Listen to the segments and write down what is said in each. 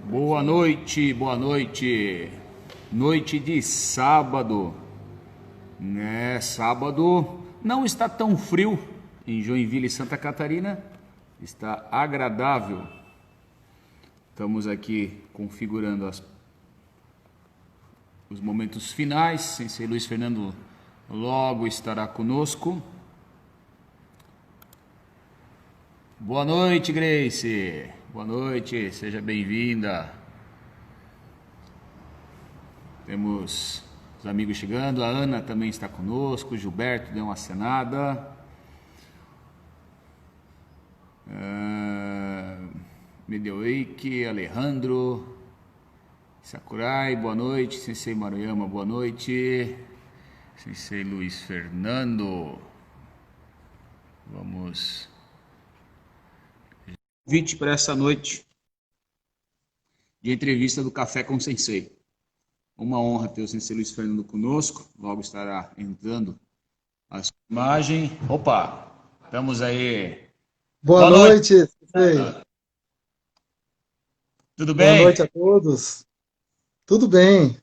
Boa noite, boa noite. Noite de sábado. Sábado não está tão frio em Joinville, Santa Catarina. Está agradável. Estamos aqui configurando os momentos finais. Sensei Luiz Fernando logo estará conosco. Boa noite, Grace. Boa noite, seja bem-vinda. Temos os amigos chegando, a Ana também está conosco, o Gilberto deu uma acenada. Medioeike, Alejandro, Sakurai, boa noite. Sensei Maruyama, boa noite. Sensei Luiz Fernando. Vamos... Convite para essa noite de entrevista do Café com Sensei. Uma honra ter o Sensei Luiz Fernando conosco. Logo estará entrando a sua imagem. Opa, estamos aí. Boa noite, Sensei. Tudo bem? Boa noite a todos. Tudo bem.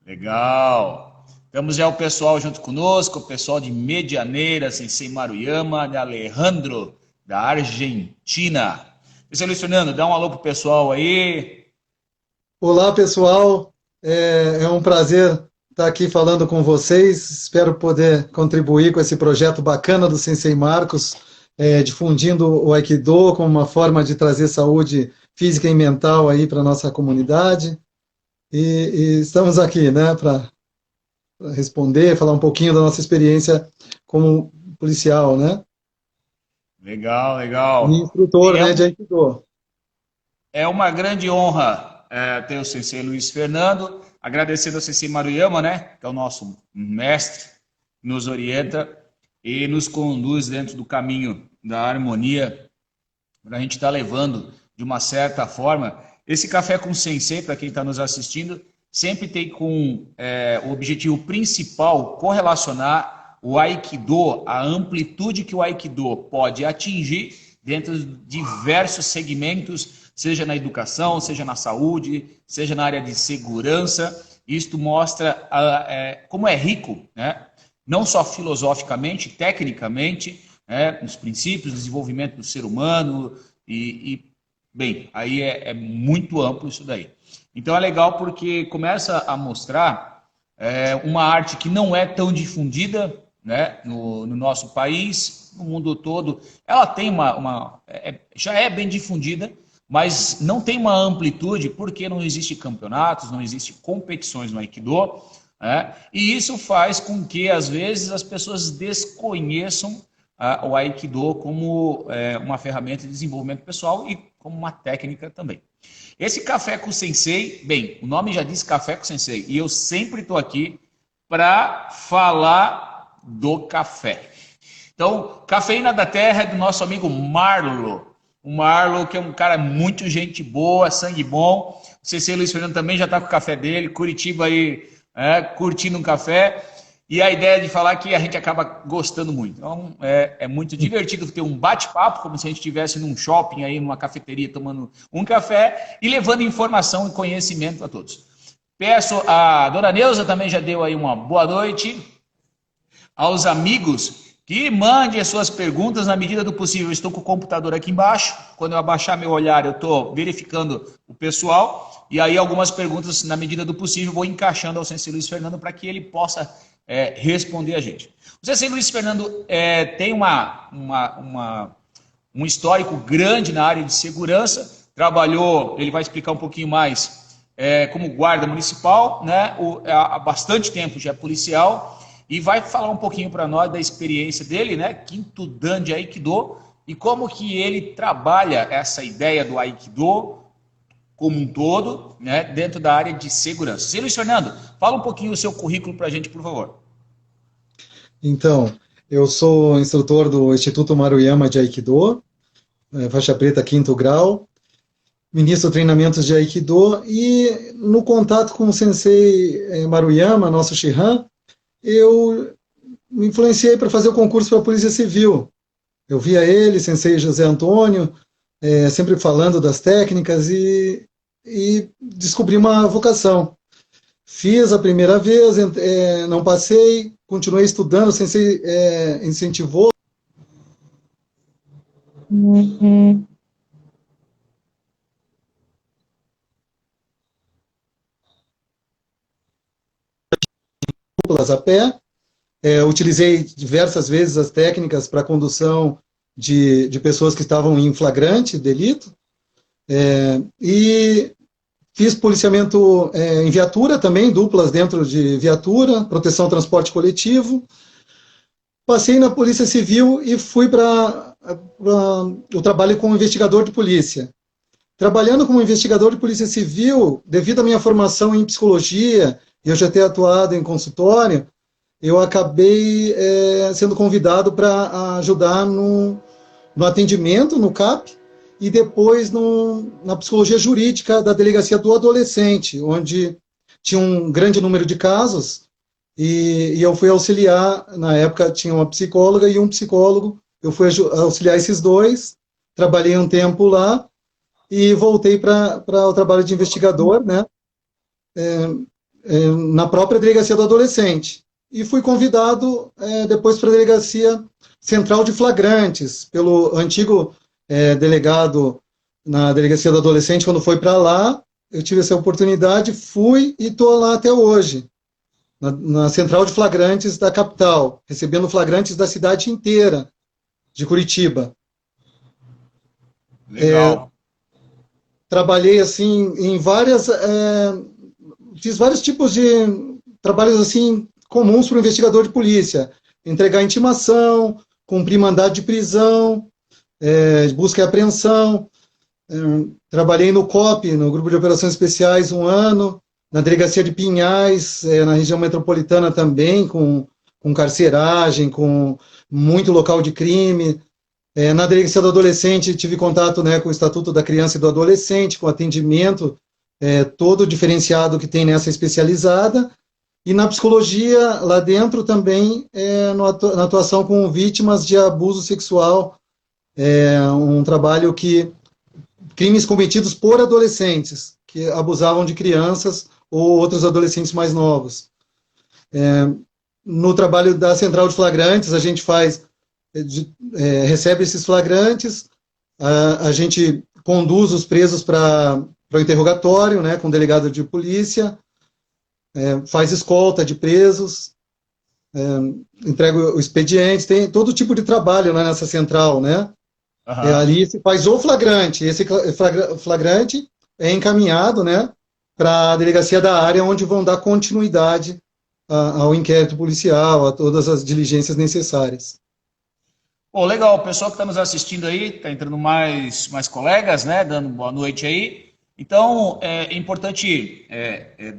Legal. Temos já o pessoal junto conosco, o pessoal de Medianeira, Sensei Maruyama, de Alejandro, da Argentina. Sensei Luiz Fernando, dá um alô pro pessoal aí. Olá, pessoal. É um prazer estar aqui falando com vocês. Espero poder contribuir com esse projeto bacana do Sensei Marcos, difundindo o Aikido como uma forma de trazer saúde física e mental aí para a nossa comunidade. E estamos aqui, né, para responder, falar um pouquinho da nossa experiência como policial, né? Legal, legal. E instrutor, né, de Aikido. É uma grande honra ter o Sensei Luiz Fernando, agradecendo ao Sensei Maruyama, né, que é o nosso mestre, nos orienta e nos conduz dentro do caminho da harmonia, para a gente estar levando, de uma certa forma, esse Café com Sensei, para quem está nos assistindo, sempre tem com o objetivo principal correlacionar o Aikido, a amplitude que o Aikido pode atingir dentro de diversos segmentos, seja na educação, seja na saúde, seja na área de segurança. Isto mostra como é rico, né? Não só filosoficamente, tecnicamente, nos princípios, do desenvolvimento do ser humano, bem, aí é muito amplo isso daí. Então é legal porque começa a mostrar uma arte que não é tão difundida, né, no nosso país, no mundo todo. Ela tem já é bem difundida, mas não tem uma amplitude porque não existe campeonatos, não existe competições no Aikido, né? E isso faz com que, às vezes, as pessoas desconheçam o Aikido como uma ferramenta de desenvolvimento pessoal e como uma técnica também. Esse Café com Sensei, bem, o nome já diz Café com Sensei, e eu sempre estou aqui para falar do café. Então, Cafeína da Terra é do nosso amigo Marlo. O Marlo, que é um cara muito gente boa, sangue bom. O Sensei Luiz Fernando também já está com o café dele, Curitiba aí, curtindo um café. E a ideia de falar que a gente acaba gostando muito. Então, é muito divertido ter um bate-papo, como se a gente estivesse num shopping, aí, numa cafeteria, tomando um café e levando informação e conhecimento a todos. Peço, a dona Neuza também já deu aí uma boa noite. Aos amigos que mandem as suas perguntas na medida do possível. Eu estou com o computador aqui embaixo. Quando eu abaixar meu olhar, eu estou verificando o pessoal. E aí algumas perguntas, na medida do possível, vou encaixando ao Sensei Luiz Fernando para que ele possa responder a gente. O Sensei Luiz Fernando tem um histórico grande na área de segurança. Trabalhou, ele vai explicar um pouquinho mais, como guarda municipal, né? Há bastante tempo já é policial. E vai falar um pouquinho para nós da experiência dele, né? Quinto Dan de Aikido, e como que ele trabalha essa ideia do Aikido como um todo, né? Dentro da área de segurança. Sim, Luiz Fernando, fala um pouquinho o seu currículo para a gente, por favor. Então, eu sou instrutor do Instituto Maruyama de Aikido, faixa preta quinto grau, ministro treinamentos de Aikido, e no contato com o Sensei Maruyama, nosso Shihan, eu me influenciei para fazer o concurso para a Polícia Civil. Eu via ele, Sensei José Antônio, sempre falando das técnicas e descobri uma vocação. Fiz a primeira vez, não passei, continuei estudando, o sensei incentivou. A pé, utilizei diversas vezes as técnicas para condução de pessoas que estavam em flagrante delito, e fiz policiamento em viatura também, duplas dentro de viatura, proteção ao transporte coletivo. Passei na Polícia Civil e fui para o trabalho como investigador de polícia. Trabalhando como investigador de Polícia Civil, devido à minha formação em psicologia, e eu já ter atuado em consultório, eu acabei sendo convidado para ajudar no atendimento, no CAP, e depois na psicologia jurídica da Delegacia do Adolescente, onde tinha um grande número de casos, e eu fui auxiliar, na época tinha uma psicóloga e um psicólogo, eu fui auxiliar esses dois, trabalhei um tempo lá, e voltei para o trabalho de investigador, né, na própria Delegacia do Adolescente. E fui convidado depois para a Delegacia Central de Flagrantes, pelo antigo delegado na Delegacia do Adolescente. Quando foi para lá, eu tive essa oportunidade, fui e estou lá até hoje, na Central de Flagrantes da capital, recebendo flagrantes da cidade inteira de Curitiba. Legal. Trabalhei assim em fiz vários tipos de trabalhos assim comuns para o investigador de polícia: entregar intimação, cumprir mandado de prisão, busca e apreensão. Trabalhei no COP, no Grupo de Operações Especiais, 1 ano, na Delegacia de Pinhais, na região metropolitana também, com carceragem, com muito local de crime. Na Delegacia do Adolescente, tive contato, né, com o Estatuto da Criança e do Adolescente, com atendimento todo diferenciado que tem nessa especializada. E na psicologia, lá dentro também, na atuação com vítimas de abuso sexual, um trabalho crimes cometidos por adolescentes, que abusavam de crianças ou outros adolescentes mais novos. No trabalho da Central de Flagrantes, a gente recebe esses flagrantes, a gente conduz os presos para o interrogatório, né, com o delegado de polícia, faz escolta de presos, entrega o expediente, tem todo tipo de trabalho, né, nessa central, né? Uhum. Ali se faz o flagrante, esse flagrante é encaminhado, né, para a delegacia da área, onde vão dar continuidade ao inquérito policial, a todas as diligências necessárias. Bom, legal, o pessoal que está nos assistindo aí, está entrando mais colegas, né, dando boa noite aí. Então, é importante,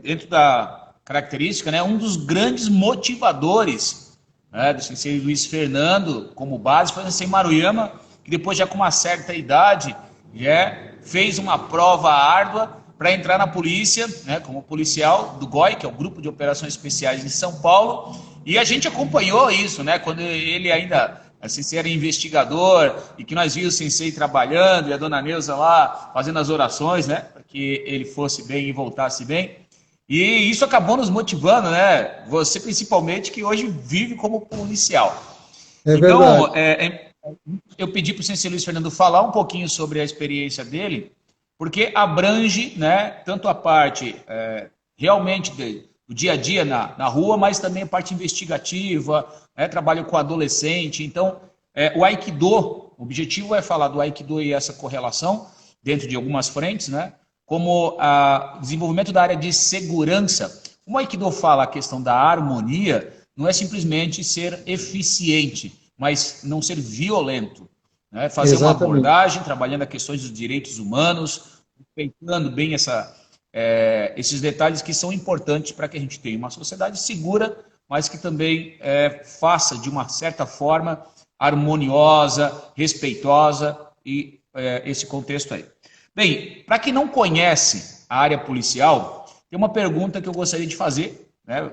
dentro da característica, né, um dos grandes motivadores, né, do sensei Luiz Fernando, como base, foi o sensei Maruyama, que depois, já com uma certa idade, fez uma prova árdua para entrar na polícia, né, como policial do GOI, que é o Grupo de Operações Especiais em São Paulo, e a gente acompanhou isso, né, quando ele ainda... Sensei era investigador, e que nós vimos o sensei trabalhando, e a dona Neuza lá fazendo as orações, né, para que ele fosse bem e voltasse bem. E isso acabou nos motivando, né? Você principalmente, que hoje vive como policial. Então, eu pedi para o sensei Luiz Fernando falar um pouquinho sobre a experiência dele, porque abrange, né, tanto a parte realmente do dia a dia na rua, mas também a parte investigativa, trabalho com adolescente. Então, o Aikido, o objetivo é falar do Aikido e essa correlação dentro de algumas frentes, né? Como o desenvolvimento da área de segurança. Como o Aikido fala a questão da harmonia, não é simplesmente ser eficiente, mas não ser violento. Né? Fazer Exatamente. Uma abordagem, trabalhando as questões dos direitos humanos, respeitando bem esses detalhes que são importantes para que a gente tenha uma sociedade segura, mas que também faça, de uma certa forma, harmoniosa, respeitosa, e esse contexto aí. Bem, para quem não conhece a área policial, tem uma pergunta que eu gostaria de fazer, né,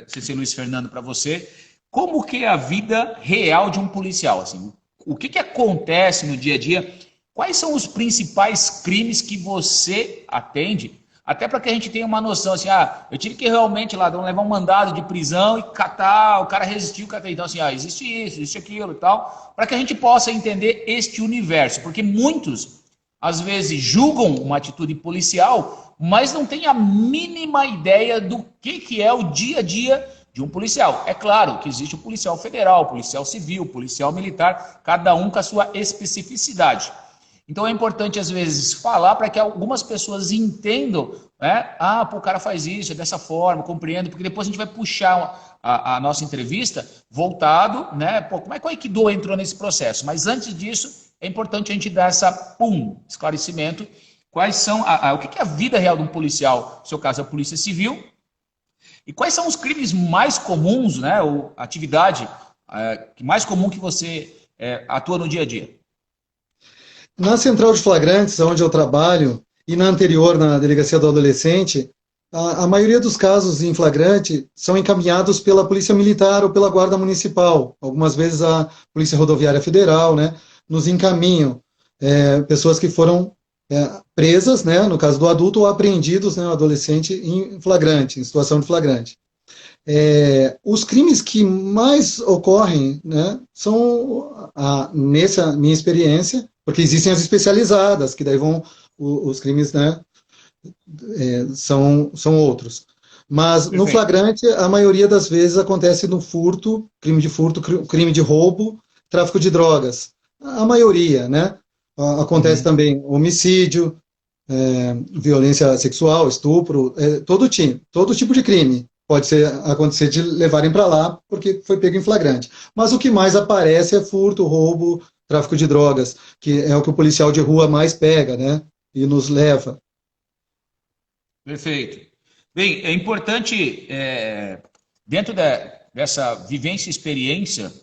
sensei Luiz Fernando, para você. Como que é a vida real de um policial? Assim, o que acontece no dia a dia? quais são os principais crimes que você atende? Até para que a gente tenha uma noção, assim, eu tive que realmente lá levar um mandado de prisão e catar, o cara resistiu, catar. Então, assim, existe isso, existe aquilo e tal, para que a gente possa entender este universo, porque muitos, às vezes, julgam uma atitude policial, mas não têm a mínima ideia do que é o dia a dia de um policial. É claro que existe o policial federal, o policial civil, o policial militar, cada um com a sua especificidade. Então é importante, às vezes, falar para que algumas pessoas entendam, né? O cara faz isso, é dessa forma, compreendo, porque depois a gente vai puxar a nossa entrevista voltado, né? Como é que o Aikido entrou nesse processo? Mas antes disso, é importante a gente dar esclarecimento. Quais são, o que é a vida real de um policial, no seu caso, a Polícia Civil, e quais são os crimes mais comuns, né? Ou atividade mais comum que você atua no dia a dia? Na central de flagrantes, onde eu trabalho, e na anterior, na delegacia do adolescente, a maioria dos casos em flagrante são encaminhados pela Polícia Militar ou pela Guarda Municipal. Algumas vezes a Polícia Rodoviária Federal, né, nos encaminham pessoas que foram presas, né, no caso do adulto, ou apreendidos, né, o adolescente em flagrante, em situação de flagrante. Os crimes que mais ocorrem, né, são, nessa minha experiência, porque existem as especializadas, que daí vão, os crimes, né, são outros. Mas no flagrante, a maioria das vezes acontece no furto, crime de roubo, tráfico de drogas. A maioria, né? Acontece também homicídio, violência sexual, estupro, todo tipo de crime. Pode acontecer de levarem para lá porque foi pego em flagrante. Mas o que mais aparece é furto, roubo, tráfico de drogas, que é o que o policial de rua mais pega, né? E nos leva. Perfeito. Bem, é importante, dentro dessa vivência e experiência,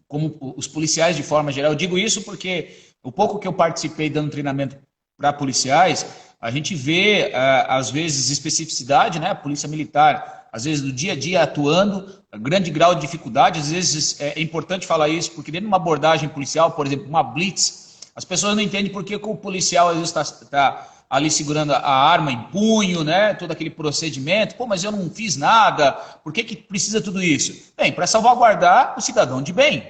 como os policiais de forma geral, eu digo isso porque o pouco que eu participei dando treinamento para policiais, a gente vê, às vezes, especificidade, né? A polícia militar, às vezes, no dia a dia atuando, grande grau de dificuldade, às vezes é importante falar isso, porque dentro de uma abordagem policial, por exemplo, uma blitz, as pessoas não entendem por que o policial, às vezes, está ali segurando a arma em punho, né? Todo aquele procedimento. Mas eu não fiz nada, por que precisa tudo isso? Bem, para salvaguardar o cidadão de bem.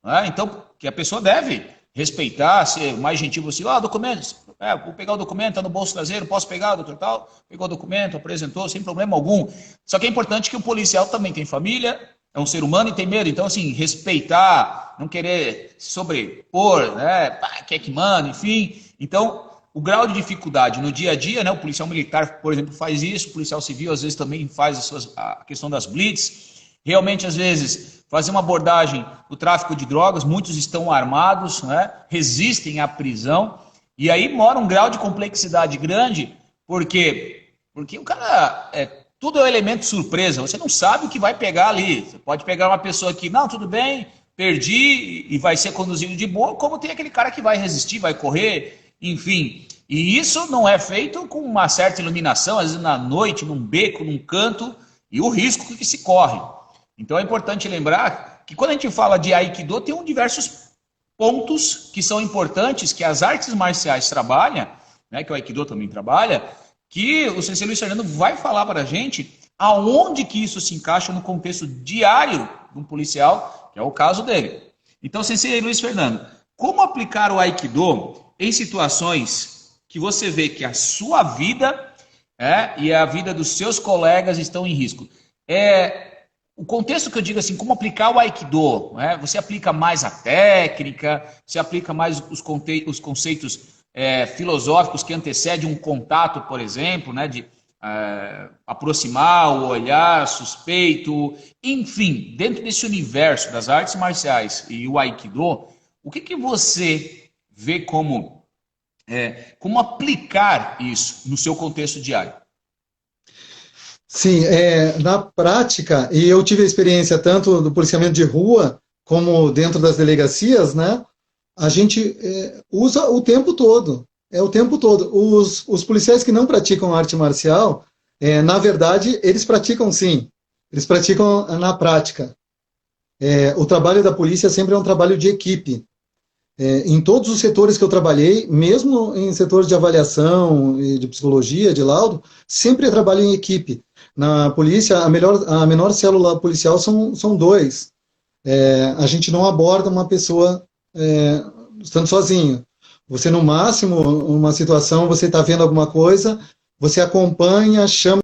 Né? Então, que a pessoa deve respeitar, ser mais gentil possível. Documentos, vou pegar o documento, está no bolso traseiro, posso pegar, doutor tal? Pegou o documento, apresentou, sem problema algum. Só que é importante que o policial também tem família, é um ser humano e tem medo. Então, assim, respeitar, não querer se sobrepor, né? Quer que manda, enfim. Então, o grau de dificuldade no dia a dia, né? O policial militar, por exemplo, faz isso, o policial civil às vezes também faz a questão das blitz. Realmente, às vezes, fazer uma abordagem do tráfico de drogas, muitos estão armados, né? Resistem à prisão, e aí mora um grau de complexidade grande, porque o cara, tudo é um elemento surpresa, você não sabe o que vai pegar ali. Você pode pegar uma pessoa que, não, tudo bem, perdi, e vai ser conduzido de boa, como tem aquele cara que vai resistir, vai correr, enfim. E isso não é feito com uma certa iluminação, às vezes na noite, num beco, num canto, e o risco que se corre. Então é importante lembrar que quando a gente fala de Aikido, tem diversos pontos que são importantes, que as artes marciais trabalham, né, que o Aikido também trabalha, que o Sensei Luiz Fernando vai falar para a gente aonde que isso se encaixa no contexto diário de um policial, que é o caso dele. Então, Sensei Luiz Fernando, como aplicar o Aikido em situações que você vê que a sua vida e a vida dos seus colegas estão em risco? O contexto que eu digo assim, como aplicar o Aikido, né? Você aplica mais a técnica, você aplica mais os conceitos filosóficos que antecedem um contato, por exemplo, né? De aproximar, o olhar suspeito, enfim, dentro desse universo das artes marciais e o Aikido, o que você vê como aplicar isso no seu contexto diário? Sim, na prática, e eu tive a experiência tanto do policiamento de rua, como dentro das delegacias, né? A gente usa o tempo todo, o tempo todo. Os policiais que não praticam arte marcial, na verdade, eles praticam sim, eles praticam na prática. O trabalho da polícia sempre é um trabalho de equipe. Em todos os setores que eu trabalhei, mesmo em setores de avaliação, de psicologia, de laudo, sempre eu trabalho em equipe. Na polícia, a menor célula policial são dois. A gente não aborda uma pessoa estando sozinho. Você, no máximo, uma situação, você está vendo alguma coisa, você acompanha, chama.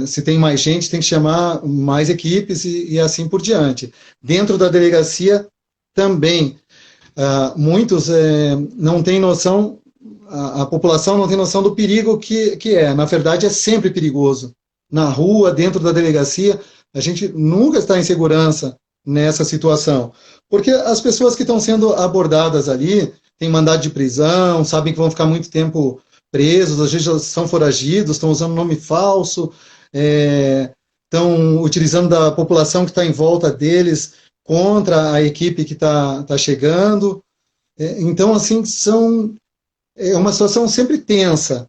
Se tem mais gente, tem que chamar mais equipes e assim por diante. Dentro da delegacia, também, muitos não têm noção, a população não tem noção do perigo que é. Na verdade, é sempre perigoso. Na rua, dentro da delegacia, a gente nunca está em segurança nessa situação. Porque as pessoas que estão sendo abordadas ali têm mandado de prisão, sabem que vão ficar muito tempo presos, às vezes são foragidos, estão usando nome falso, estão utilizando da população que está em volta deles contra a equipe que está chegando. Então, assim, é uma situação sempre tensa.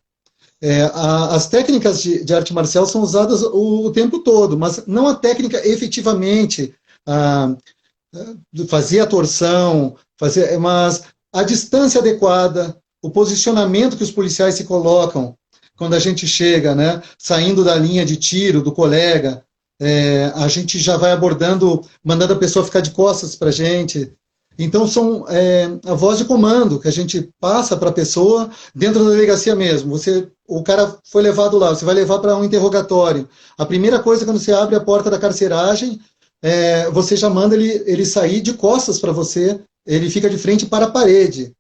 As técnicas de arte marcial são usadas o tempo todo, mas não a técnica efetivamente, fazer a torção, mas a distância adequada, o posicionamento que os policiais se colocam quando a gente chega, né, saindo da linha de tiro do colega, a gente já vai abordando, mandando a pessoa ficar de costas para a gente. Então, são a voz de comando que a gente passa para a pessoa dentro da delegacia mesmo. O cara foi levado lá, você vai levar para um interrogatório. A primeira coisa, quando você abre a porta da carceragem, você já manda ele sair de costas para você, ele fica de frente para a parede.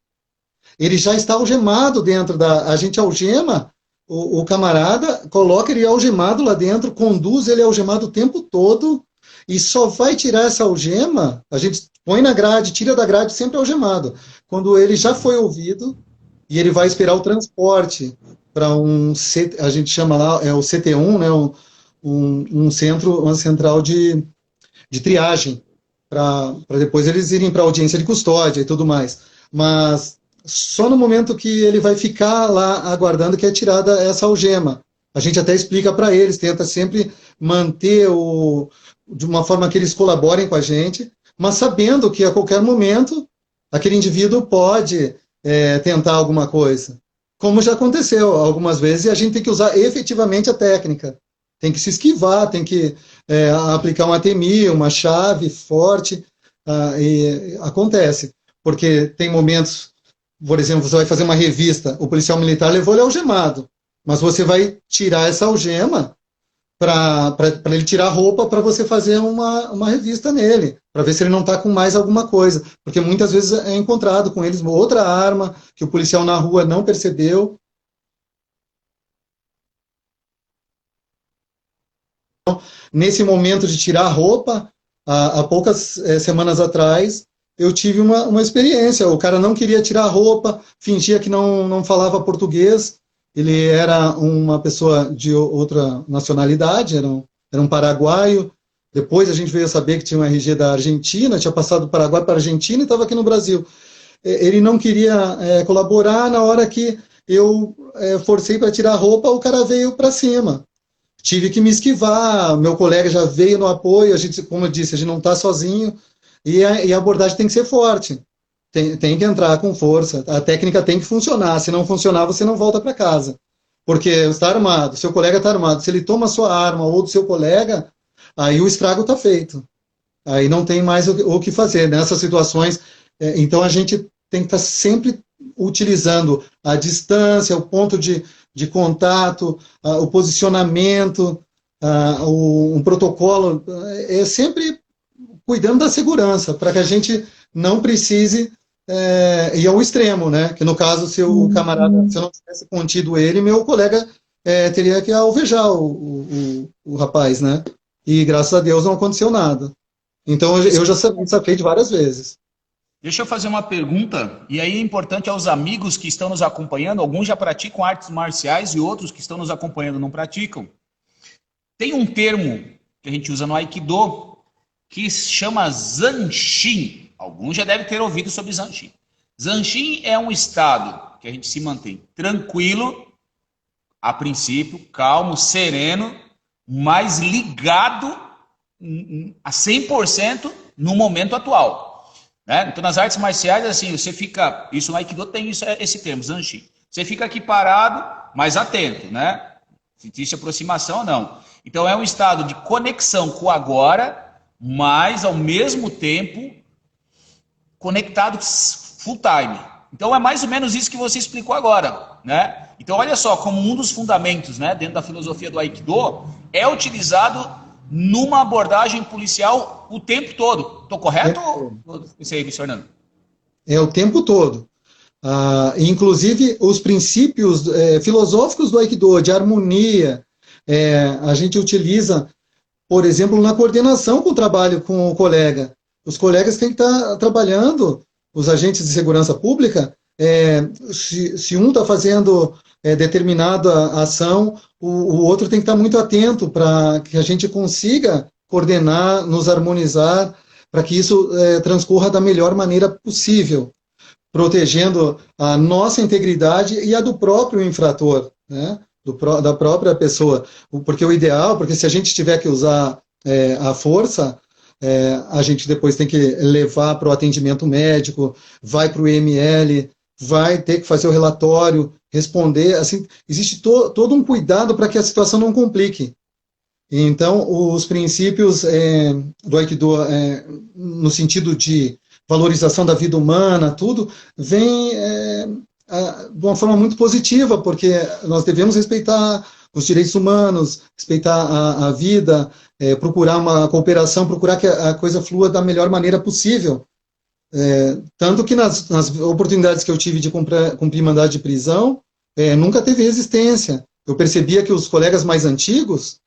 Ele já está algemado dentro a gente algema o camarada, coloca ele algemado lá dentro, conduz ele algemado o tempo todo, e só vai tirar essa algema, a gente põe na grade, tira da grade sempre algemado, quando ele já foi ouvido, e ele vai esperar o transporte para a gente chama lá, o CT1, né, uma central de triagem, para depois eles irem para a audiência de custódia e tudo mais. Mas só no momento que ele vai ficar lá aguardando que é tirada essa algema. A gente até explica para eles, tenta sempre manter de uma forma que eles colaborem com a gente, mas sabendo que a qualquer momento aquele indivíduo pode tentar alguma coisa. Como já aconteceu algumas vezes, e a gente tem que usar efetivamente a técnica. Tem que se esquivar, tem que aplicar um ATMI, uma chave forte, e acontece. Porque tem momentos, por exemplo, você vai fazer uma revista, o policial militar levou ele algemado, mas você vai tirar essa algema para ele tirar a roupa para você fazer uma revista nele, para ver se ele não está com mais alguma coisa, porque muitas vezes é encontrado com eles outra arma que o policial na rua não percebeu. Nesse momento de tirar a roupa, há poucas semanas atrás, eu tive uma experiência. O cara não queria tirar a roupa, fingia que não falava português. Ele era uma pessoa de outra nacionalidade, era um paraguaio. Depois a gente veio saber que tinha um RG da Argentina, tinha passado do Paraguai para a Argentina e estava aqui no Brasil. Ele não queria colaborar. Na hora que eu forcei para tirar a roupa, o cara veio para cima. Tive que me esquivar, meu colega já veio no apoio, a gente, como eu disse, a gente não está sozinho, e a abordagem tem que ser forte, tem que entrar com força, a técnica tem que funcionar, se não funcionar você não volta para casa, porque você está armado, seu colega está armado, se ele toma a sua arma ou do seu colega, aí o estrago está feito, aí não tem mais o que fazer nessas situações. Então a gente tem que estar sempre utilizando a distância, o ponto de contato, o posicionamento, um protocolo, sempre cuidando da segurança, para que a gente não precise ir ao extremo, né? Que no caso, se o camarada, se eu não tivesse contido ele, meu colega teria que alvejar o rapaz, né? E graças a Deus não aconteceu nada. Então eu já saquei de várias vezes. Deixa eu fazer uma pergunta, e aí é importante aos amigos que estão nos acompanhando, alguns já praticam artes marciais e outros que estão nos acompanhando não praticam. Tem um termo que a gente usa no Aikido que se chama Zanshin. Alguns já devem ter ouvido sobre Zanshin. Zanshin é um estado que a gente se mantém tranquilo, a princípio, calmo, sereno, mas ligado a 100% no momento atual. né? Então, nas artes marciais, assim, você fica, isso no Aikido tem isso, esse termo, Zanshin. Você fica aqui parado, mas atento, né? Se existe aproximação ou não. Então, é um estado de conexão com o agora, mas, ao mesmo tempo, conectado full time. Então, é mais ou menos isso que você explicou agora, né? Então, olha só, como um dos fundamentos, né, dentro da filosofia do Aikido, é utilizado numa abordagem policial o tempo todo. Estou correto ou isso aí, Fernando? É o tempo todo. Inclusive, os princípios filosóficos do Aikido, de harmonia, a gente utiliza, por exemplo, na coordenação com o trabalho com o colega. Os colegas têm que estar trabalhando, os agentes de segurança pública, se um está fazendo determinada ação, o outro tem que estar muito atento para que a gente consiga coordenar, nos harmonizar, para que isso transcorra da melhor maneira possível, protegendo a nossa integridade e a do próprio infrator, né? Da própria pessoa. Porque o ideal, porque se a gente tiver que usar a força, a gente depois tem que levar para o atendimento médico, vai para o IML, vai ter que fazer o relatório, responder, assim, existe todo um cuidado para que a situação não complique. Então, os princípios do Aikido, no sentido de valorização da vida humana, tudo, vem de uma forma muito positiva, porque nós devemos respeitar os direitos humanos, respeitar a vida, procurar uma cooperação, procurar que a coisa flua da melhor maneira possível. Tanto que nas oportunidades que eu tive de cumprir mandado de prisão, nunca teve resistência. Eu percebia que os colegas mais antigos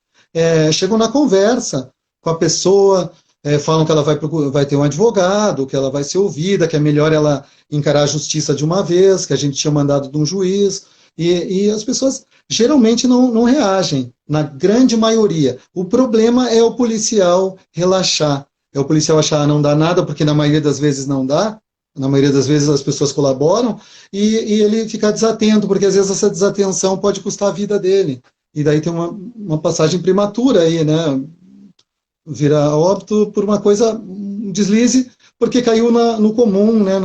chegam na conversa com a pessoa, falam que ela vai ter um advogado, que ela vai ser ouvida, que é melhor ela encarar a justiça de uma vez, que a gente tinha mandado de um juiz, e as pessoas geralmente não reagem, na grande maioria. O problema é o policial relaxar, é o policial achar não dá nada, porque na maioria das vezes não dá, na maioria das vezes as pessoas colaboram, e ele ficar desatento, porque às vezes essa desatenção pode custar a vida dele. E daí tem uma passagem prematura aí, né? Virar óbito por uma coisa, um deslize, porque caiu no comum, né?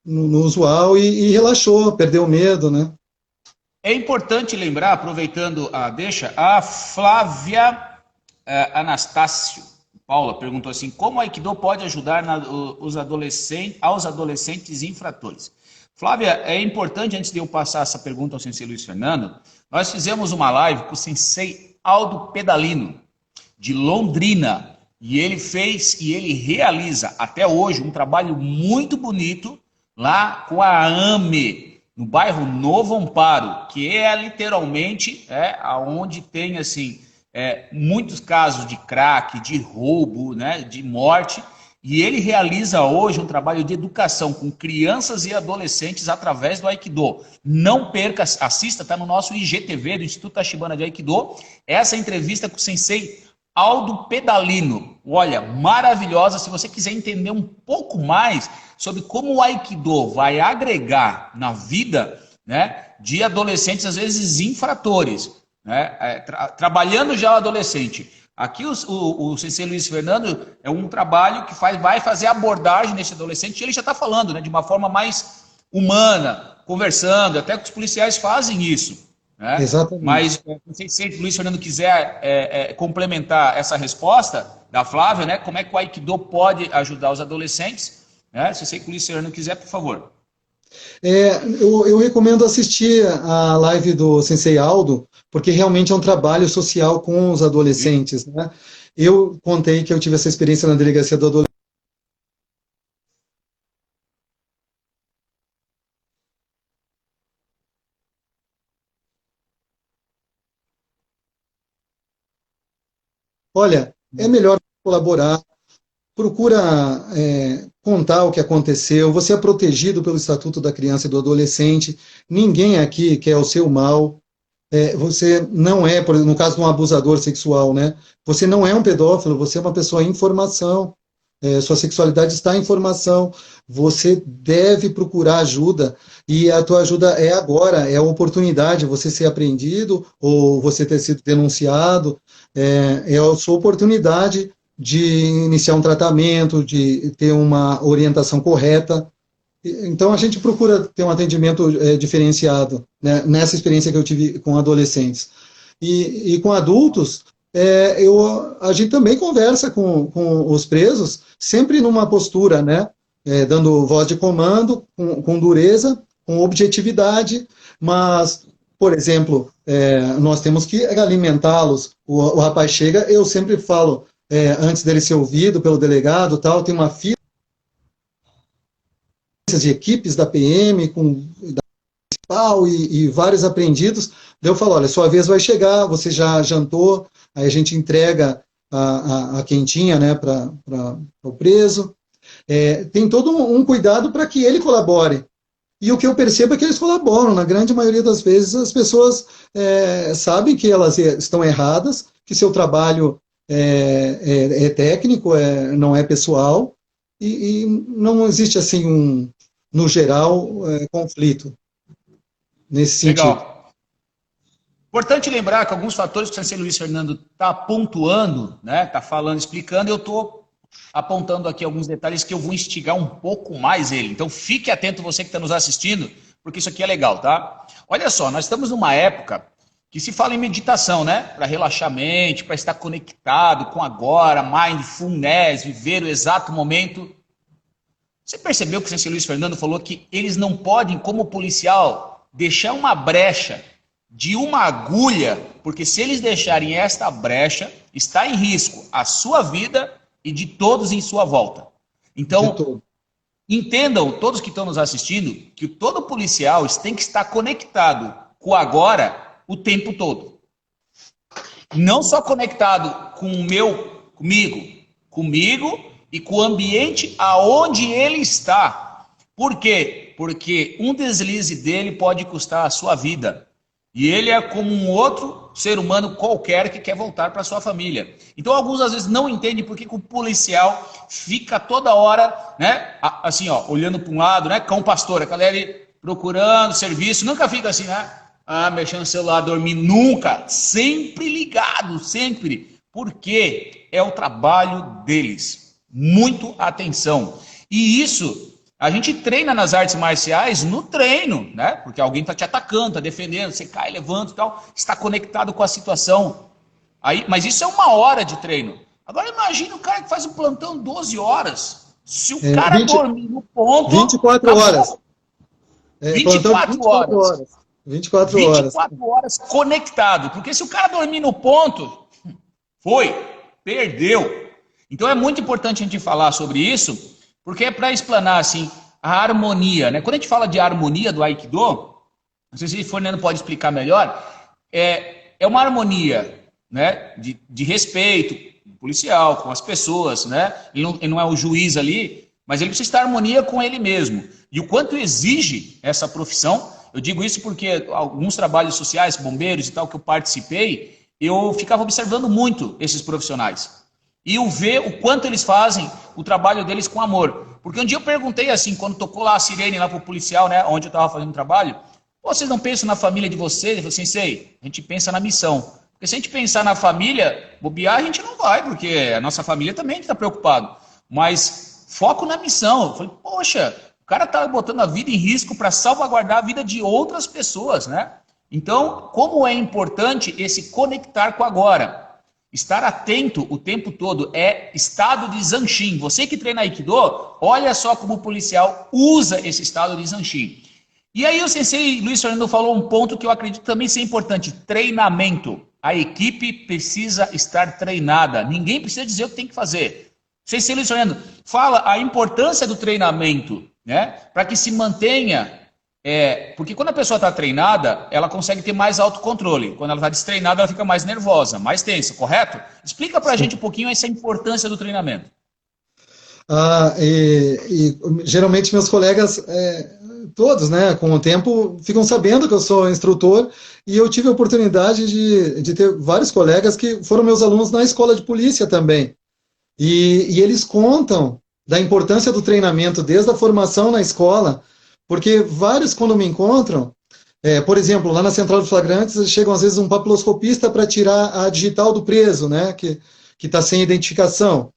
No usual e relaxou, perdeu o medo, né? É importante lembrar, aproveitando a deixa, a Flávia Anastácio Paula perguntou assim: como o Aikido pode ajudar aos adolescentes infratores? Flávia, é importante, antes de eu passar essa pergunta ao sensei Luiz Fernando, nós fizemos uma live com o sensei Aldo Pedalino, de Londrina, e ele fez e ele realiza até hoje um trabalho muito bonito lá com a AME, no bairro Novo Amparo, que é literalmente aonde tem assim muitos casos de crack, de roubo, né, de morte, e ele realiza hoje um trabalho de educação com crianças e adolescentes através do Aikido. Não perca, assista, está no nosso IGTV do Instituto Tachibana de Aikido, essa entrevista com o sensei Aldo Pedalino. Olha, maravilhosa. Se você quiser entender um pouco mais sobre como o Aikido vai agregar na vida, né, de adolescentes, às vezes infratores, né, trabalhando já o adolescente. Aqui o sensei Luiz Fernando é um trabalho que vai fazer abordagem nesse adolescente, e ele já está falando, né, de uma forma mais humana, conversando, até que os policiais fazem isso. Né? Exatamente. Mas se o Luiz Fernando quiser complementar essa resposta da Flávia, né, como é que o Aikido pode ajudar os adolescentes, né? Se o Luiz Fernando quiser, por favor. Eu recomendo assistir a live do Sensei Aldo, porque realmente é um trabalho social com os adolescentes. Né? Eu contei que eu tive essa experiência na delegacia do adolescente. Olha, é melhor colaborar, procura contar o que aconteceu, você é protegido pelo Estatuto da Criança e do Adolescente, ninguém aqui quer o seu mal, você não é, no caso de um abusador sexual, né? Você não é um pedófilo, você é uma pessoa em formação, sua sexualidade está em formação, você deve procurar ajuda, e a tua ajuda é agora, é a oportunidade, você ser apreendido, ou você ter sido denunciado, é a sua oportunidade de iniciar um tratamento, de ter uma orientação correta. Então, a gente procura ter um atendimento diferenciado, né, nessa experiência que eu tive com adolescentes. E com adultos, a gente também conversa com os presos, sempre numa postura, né, dando voz de comando, com dureza, com objetividade, mas, por exemplo, nós temos que alimentá-los. O rapaz chega, eu sempre falo, antes dele ser ouvido pelo delegado, tal, tem uma fila de equipes da PM, com e vários apreendidos, daí eu falo, olha, sua vez vai chegar, você já jantou, aí a gente entrega a quentinha, né, para o preso. Tem todo um cuidado para que ele colabore. E o que eu percebo é que eles colaboram. Na grande maioria das vezes, as pessoas sabem que elas estão erradas, que seu trabalho é técnico, não é pessoal, e não existe, assim, no geral, conflito nesse sentido. Legal. Importante lembrar que alguns fatores que o Sensei Luiz Fernando está pontuando, né, está falando, explicando, eu estou apontando aqui alguns detalhes que eu vou instigar um pouco mais ele. Então fique atento você que está nos assistindo, porque isso aqui é legal, tá? Olha só, nós estamos numa época que se fala em meditação, né? Para relaxar a mente, para estar conectado com agora, mindfulness, viver o exato momento. Você percebeu que o Sensei Luiz Fernando falou que eles não podem, como policial, deixar uma brecha de uma agulha, porque se eles deixarem esta brecha, está em risco a sua vida e de todos em sua volta. Então, entendam, todos que estão nos assistindo, que todo policial tem que estar conectado com o agora o tempo todo. Não só conectado com comigo e com o ambiente aonde ele está. Por quê? Porque um deslize dele pode custar a sua vida. E ele é como um outro ser humano qualquer que quer voltar para sua família. Então, alguns às vezes não entendem por que o policial fica toda hora, né, assim, ó, olhando para um lado, né, cão pastor, aquela ali procurando serviço, nunca fica assim, né, mexendo no celular, dormindo, nunca, sempre ligado, sempre, porque é o trabalho deles. Muito atenção. E isso a gente treina nas artes marciais no treino, né? Porque alguém está te atacando, está defendendo, você cai, levanta e tal, está conectado com a situação. Aí, mas isso é 1 hora de treino. Agora imagina o cara que faz um plantão 12 horas. Se o cara dormir no ponto... 24 horas. 24 horas. 24 horas. 24 horas conectado. Porque se o cara dormir no ponto, perdeu. Então é muito importante a gente falar sobre isso, porque é para explanar assim, a harmonia, né? Quando a gente fala de harmonia do Aikido, não sei se o Fernando pode explicar melhor, é uma harmonia, né? de respeito policial, com as pessoas, né? Ele não é o juiz ali, mas ele precisa estar em harmonia com ele mesmo. E o quanto exige essa profissão, eu digo isso porque alguns trabalhos sociais, bombeiros e tal, que eu participei, eu ficava observando muito esses profissionais. E eu ver o quanto eles fazem o trabalho deles com amor. Porque um dia eu perguntei assim, quando tocou lá a sirene lá pro policial, né, onde eu estava fazendo trabalho, vocês não pensam na família de vocês? Ele falou assim, sei, a gente pensa na missão. Porque se a gente pensar na família, bobear a gente não vai, porque a nossa família também está preocupado. Mas foco na missão. Eu falei, poxa, o cara está botando a vida em risco para salvaguardar a vida de outras pessoas, né? Então, como é importante esse conectar com agora? Estar atento o tempo todo é estado de Zanshin. Você que treina Aikido, olha só como o policial usa esse estado de Zanshin. E aí o Sensei Luiz Fernando falou um ponto que eu acredito também ser importante, treinamento. A equipe precisa estar treinada, ninguém precisa dizer o que tem que fazer. O Sensei Luiz Fernando fala a importância do treinamento, né, para que se mantenha... porque quando a pessoa está treinada, ela consegue ter mais autocontrole. Quando ela está destreinada, ela fica mais nervosa, mais tensa, correto? Explica para a gente um pouquinho essa importância do treinamento. Geralmente meus colegas, todos, né, com o tempo, ficam sabendo que eu sou instrutor, e eu tive a oportunidade de ter vários colegas que foram meus alunos na escola de polícia também. E eles contam da importância do treinamento desde a formação na escola, porque vários, quando me encontram, por exemplo, lá na Central de Flagrantes, chegam às vezes um papiloscopista para tirar a digital do preso, né? Que que está sem identificação.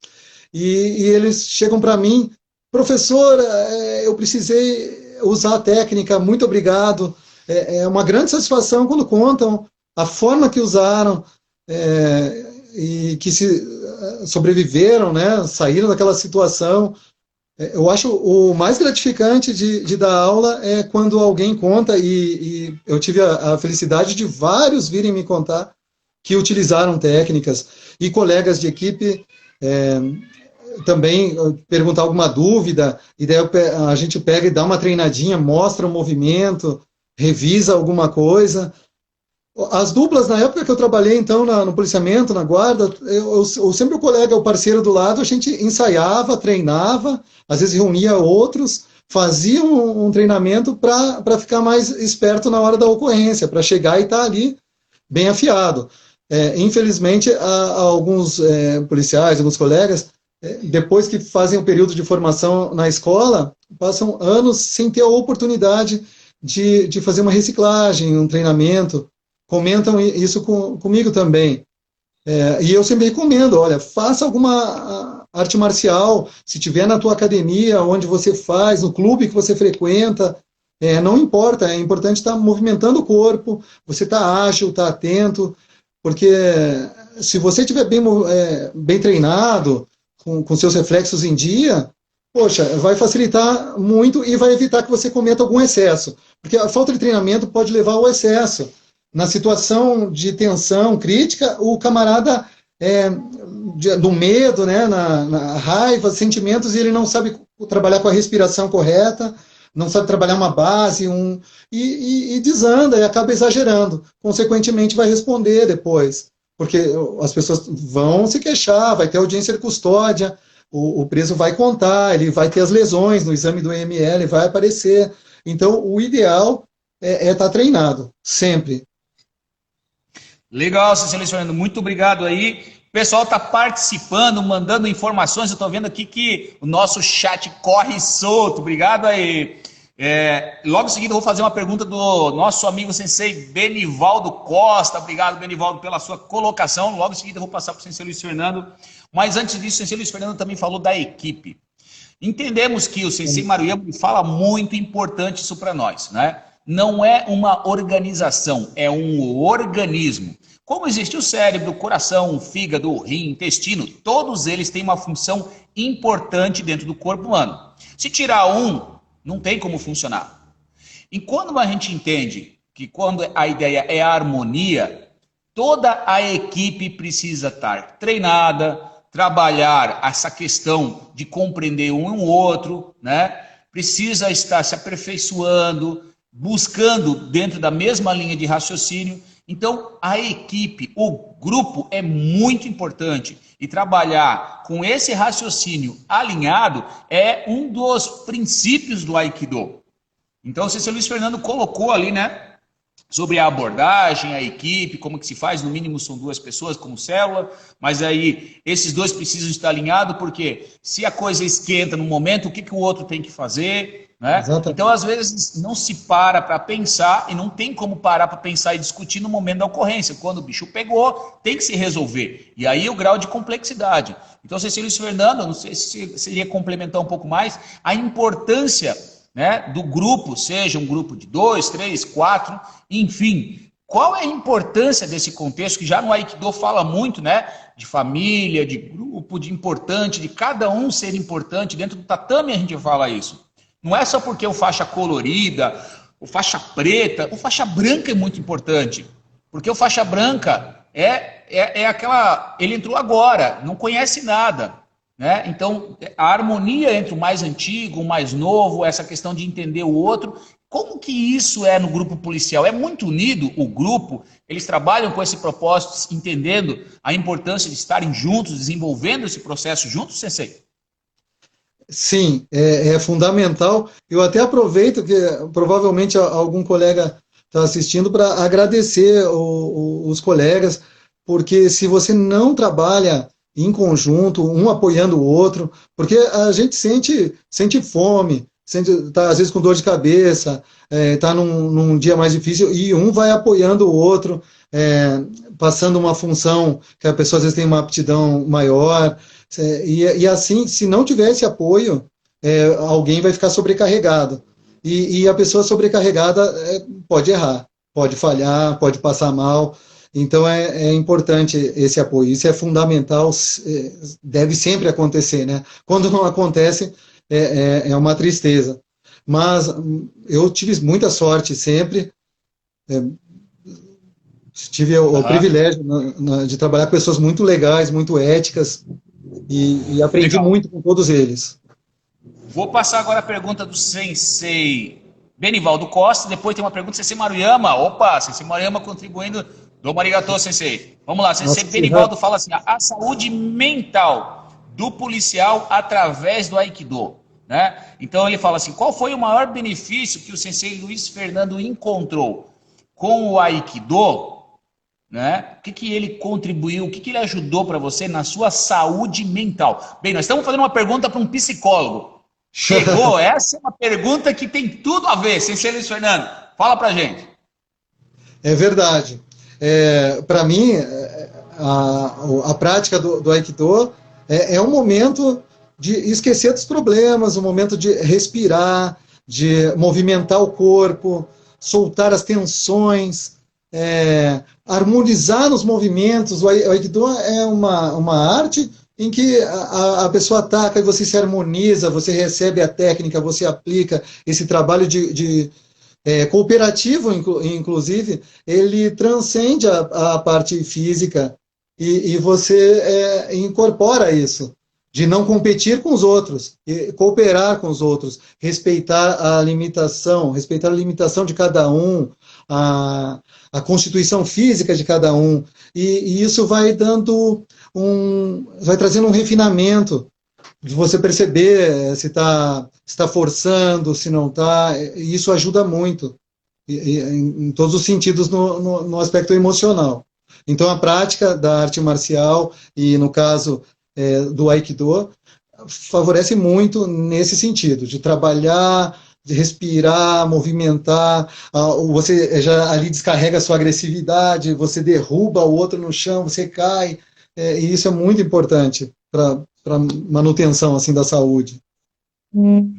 E eles chegam para mim, professor, eu precisei usar a técnica, muito obrigado. É uma grande satisfação quando contam a forma que usaram e que sobreviveram, né, saíram daquela situação. Eu acho o mais gratificante de dar aula é quando alguém conta, e eu tive a felicidade de vários virem me contar que utilizaram técnicas, e colegas de equipe também perguntar alguma dúvida, e daí a gente pega e dá uma treinadinha, mostra o movimento, revisa alguma coisa. As duplas, na época que eu trabalhei, então, no policiamento, na guarda, eu sempre o colega, o parceiro do lado, a gente ensaiava, treinava, às vezes reunia outros, fazia um treinamento para ficar mais esperto na hora da ocorrência, para chegar e estar ali bem afiado. Infelizmente, alguns policiais, alguns colegas, depois que fazem o período de formação na escola, passam anos sem ter a oportunidade de fazer uma reciclagem, um treinamento. Comentam isso comigo também. E eu sempre recomendo, olha, faça alguma arte marcial, se tiver na tua academia, onde você faz, no clube que você frequenta, não importa, é importante estar movimentando o corpo, você estar ágil, estar atento, porque se você estiver bem treinado, com seus reflexos em dia, poxa, vai facilitar muito e vai evitar que você cometa algum excesso, porque a falta de treinamento pode levar ao excesso. Na situação de tensão crítica, o camarada do medo, né, na raiva, sentimentos, e ele não sabe trabalhar com a respiração correta, não sabe trabalhar uma base, e desanda, e acaba exagerando. Consequentemente, vai responder depois, porque as pessoas vão se queixar, vai ter audiência de custódia, o preso vai contar, ele vai ter as lesões no exame do EML, vai aparecer. Então, o ideal é estar treinado, sempre. Legal, Cecília Fernando, muito obrigado aí. O pessoal está participando, mandando informações. Eu estou vendo aqui que o nosso chat corre solto. Obrigado aí. Logo em seguida eu vou fazer uma pergunta do nosso amigo sensei Benivaldo Costa. Obrigado, Benivaldo, pela sua colocação. Logo em seguida eu vou passar para o sensei Luiz Fernando. Mas antes disso, o sensei Luiz Fernando também falou da equipe. Entendemos que o sensei Maruyama fala muito importante isso para nós, né? Não é uma organização, é um organismo. Como existe o cérebro, o coração, o fígado, o rim, o intestino, todos eles têm uma função importante dentro do corpo humano. Se tirar um, não tem como funcionar. E quando a gente entende que quando a ideia é a harmonia, toda a equipe precisa estar treinada, trabalhar essa questão de compreender um e o outro, né? Precisa estar se aperfeiçoando, buscando dentro da mesma linha de raciocínio. Então, a equipe, o grupo é muito importante, e trabalhar com esse raciocínio alinhado é um dos princípios do Aikido. Então, o sensei Luiz Fernando colocou ali, né, sobre a abordagem, a equipe, como que se faz, no mínimo são 2 pessoas como célula, mas aí esses 2 precisam estar alinhados, porque se a coisa esquenta no momento, o que o outro tem que fazer, né? Então, às vezes, não se para pensar, e não tem como parar para pensar e discutir no momento da ocorrência. Quando o bicho pegou, tem que se resolver. E aí o grau de complexidade. Então, Cecília Luiz Fernando, não sei se seria complementar um pouco mais, a importância, né, do grupo, seja um grupo de 2, 3, 4, enfim. Qual é a importância desse contexto, que já no Aikido fala muito, né, de família, de grupo, de importante, de cada um ser importante. Dentro do tatame a gente fala isso. Não é só porque o faixa colorida, o faixa preta, o faixa branca é muito importante. Porque o faixa branca é aquela... Ele entrou agora, não conhece nada, né? Então, a harmonia entre o mais antigo, o mais novo, essa questão de entender o outro. Como que isso é no grupo policial? É muito unido o grupo? Eles trabalham com esse propósito, entendendo a importância de estarem juntos, desenvolvendo esse processo juntos, Sensei? Sim, é fundamental. Eu até aproveito que provavelmente algum colega está assistindo para agradecer os colegas, porque se você não trabalha em conjunto, um apoiando o outro, porque a gente sente fome, tá às vezes com dor de cabeça, está num dia mais difícil, e um vai apoiando o outro, passando uma função que a pessoa às vezes tem uma aptidão maior, e assim, se não tiver esse apoio, alguém vai ficar sobrecarregado. E a pessoa sobrecarregada pode errar, pode falhar, pode passar mal. Então é importante esse apoio. Isso é fundamental, deve sempre acontecer, né? Quando não acontece, é uma tristeza. Mas eu tive muita sorte sempre. Tive o privilégio de trabalhar com pessoas muito legais, muito éticas, e aprendi muito com todos eles. Vou passar agora a pergunta do Sensei Benivaldo Costa, depois tem uma pergunta do Sensei Maruyama. Opa, Sensei Maruyama contribuindo. Domo arigatou, Sensei. Vamos lá, Sensei Benivaldo fala assim, a saúde mental do policial através do Aikido. Né? Então ele fala assim, qual foi o maior benefício que o Sensei Luiz Fernando encontrou com o Aikido? Né? O que ele contribuiu, o que ele ajudou para você na sua saúde mental? Bem, nós estamos fazendo uma pergunta para um psicólogo. Chegou, essa é uma pergunta que tem tudo a ver, Sensei Luiz Fernando. Fala pra gente. É verdade. Para mim, a prática do Aikido é um momento de esquecer dos problemas, um momento de respirar, de movimentar o corpo, soltar as tensões, harmonizar os movimentos. O Aikido é uma arte em que a pessoa ataca e você se harmoniza, você recebe a técnica, você aplica esse trabalho cooperativo, inclusive, ele transcende a parte física e você incorpora isso, de não competir com os outros, e cooperar com os outros, respeitar a limitação de cada um, a constituição física de cada um, e isso vai dando vai trazendo um refinamento de você perceber se está forçando, se não está, e isso ajuda muito em todos os sentidos no aspecto emocional. Então a prática da arte marcial e no caso do Aikido favorece muito nesse sentido, de trabalhar, de respirar, movimentar, você já ali descarrega a sua agressividade, você derruba o outro no chão, você cai, e isso é muito importante para manutenção assim, da saúde.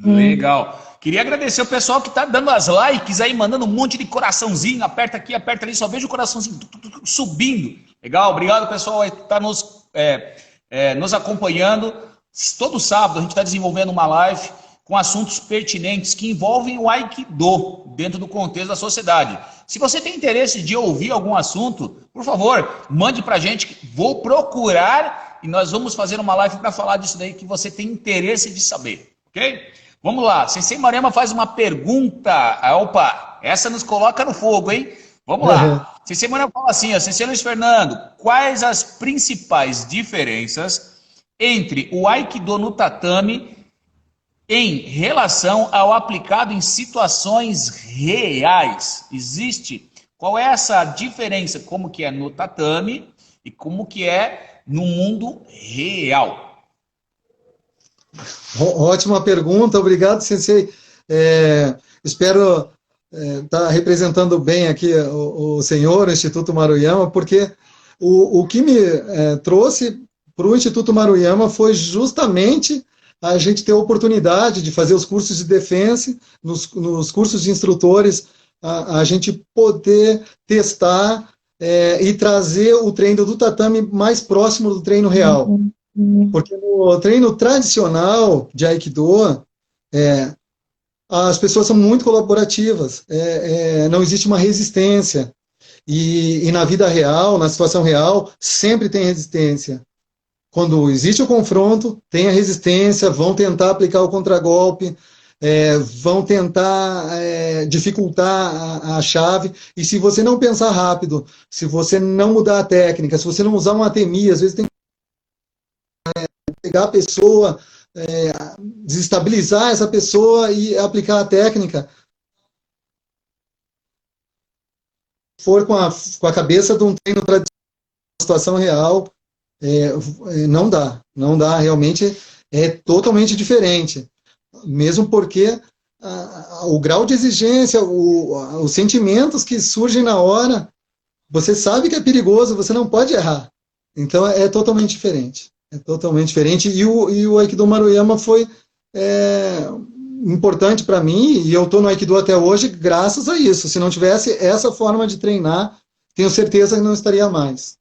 Legal. Queria agradecer o pessoal que está dando as likes aí, mandando um monte de coraçãozinho, aperta aqui, aperta ali, só vejo o coraçãozinho subindo. Legal, obrigado pessoal que está nos acompanhando. Todo sábado a gente está desenvolvendo uma live com assuntos pertinentes que envolvem o Aikido dentro do contexto da sociedade. Se você tem interesse de ouvir algum assunto, por favor, mande para a gente, que vou procurar e nós vamos fazer uma live para falar disso daí que você tem interesse de saber, ok? Vamos lá, Sensei Maruyama faz uma pergunta, opa, essa nos coloca no fogo, hein? Vamos lá, Sensei Maruyama fala assim, Sensei Luiz Fernando, quais as principais diferenças entre o Aikido no tatame em relação ao aplicado em situações reais? Existe? Qual é essa diferença? Como que é no tatame e como que é no mundo real? Ótima pergunta, obrigado, Sensei. Espero estar representando bem aqui o senhor, o Instituto Maruyama, porque o que me trouxe para o Instituto Maruyama foi justamente a gente ter a oportunidade de fazer os cursos de defensa, nos cursos de instrutores, a gente poder testar e trazer o treino do tatame mais próximo do treino real. Porque no treino tradicional de Aikido, as pessoas são muito colaborativas, não existe uma resistência. E na vida real, na situação real, sempre tem resistência. Quando existe o confronto, tem a resistência, vão tentar aplicar o contragolpe, vão tentar dificultar a chave, e se você não pensar rápido, se você não mudar a técnica, se você não usar uma atemia, às vezes tem que pegar a pessoa, desestabilizar essa pessoa e aplicar a técnica. For com a cabeça de um treino tradicional, situação real, não dá, realmente é totalmente diferente, mesmo porque o grau de exigência, os sentimentos que surgem na hora, você sabe que é perigoso, você não pode errar. Então é totalmente diferente. É totalmente diferente. E o Aikido Maruyama foi importante para mim, e eu estou no Aikido até hoje graças a isso. Se não tivesse essa forma de treinar, tenho certeza que não estaria mais.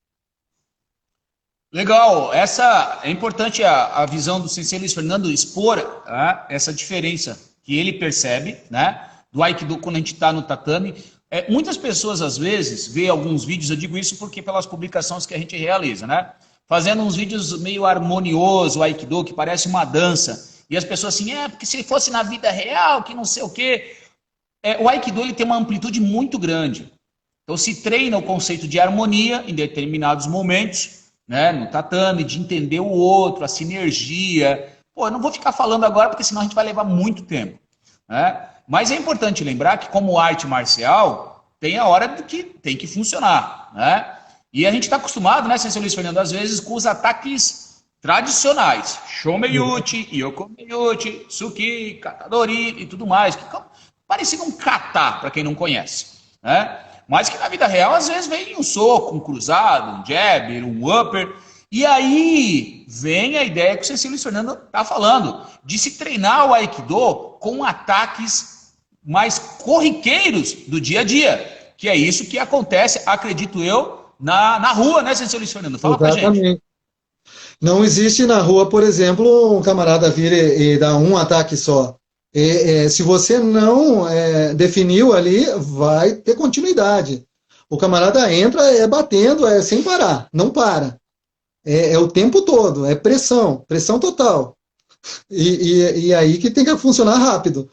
Legal, essa é importante a visão do Sensei Luiz Fernando expor essa diferença que ele percebe, né, do Aikido quando a gente está no tatame. Muitas pessoas às vezes veem alguns vídeos, eu digo isso porque pelas publicações que a gente realiza, né, fazendo uns vídeos meio harmonioso, o Aikido, que parece uma dança, e as pessoas assim, porque se fosse na vida real, que não sei o quê. O Aikido ele tem uma amplitude muito grande. Então se treina o conceito de harmonia em determinados momentos, né, no tatame, de entender o outro, a sinergia. Pô, eu não vou ficar falando agora, porque senão a gente vai levar muito tempo, né? Mas é importante lembrar que, como arte marcial, tem a hora de que tem que funcionar, né? E a gente está acostumado, né, Sensei Luiz Fernando, às vezes com os ataques tradicionais, Shomeyuchi, Yokomeyuchi, Tsuki, Katadori e tudo mais, que parecia um kata, para quem não conhece, né? Mas que na vida real, às vezes, vem um soco, um cruzado, um jab, um upper. E aí vem a ideia que o Sensei Luiz Fernando está falando, de se treinar o Aikido com ataques mais corriqueiros do dia a dia. Que é isso que acontece, acredito eu, na rua, né, Sensei Luiz Fernando? Fala pra gente. Não existe na rua, por exemplo, um camarada vir e dar um ataque só. Se você não definiu ali, vai ter continuidade. O camarada entra batendo, sem parar, não para. É o tempo todo, é pressão total. E aí que tem que funcionar rápido.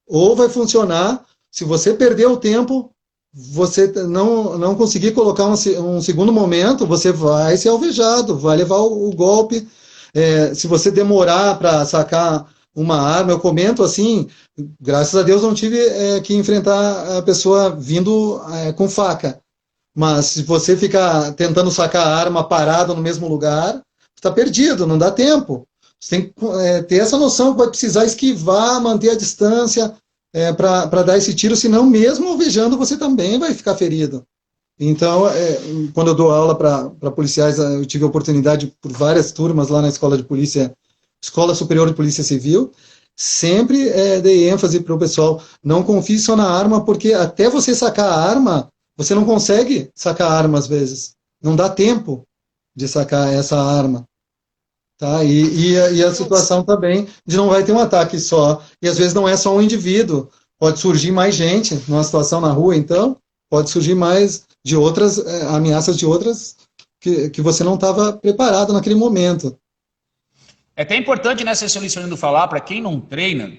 Ou vai funcionar, se você perder o tempo, você não conseguir colocar um segundo momento, você vai ser alvejado, vai levar o golpe. Se você demorar para sacar uma arma, eu comento assim, graças a Deus não tive que enfrentar a pessoa vindo com faca, mas se você ficar tentando sacar a arma parado no mesmo lugar, está perdido, não dá tempo. Você tem que ter essa noção que vai precisar esquivar, manter a distância para dar esse tiro, senão mesmo alvejando você também vai ficar ferido. Então, quando eu dou aula para policiais, eu tive a oportunidade por várias turmas lá na Escola de Polícia, Escola Superior de Polícia Civil, sempre dei ênfase para o pessoal, não confie só na arma, porque até você sacar a arma, você não consegue sacar a arma às vezes. Não dá tempo de sacar essa arma. Tá? E a situação também de não vai ter um ataque só. E às vezes não é só um indivíduo. Pode surgir mais gente numa situação na rua, então, pode surgir mais de outras ameaças de outras que você não estava preparado naquele momento. É até importante, né, Sensei Luiz Fernando, falar para quem não treina,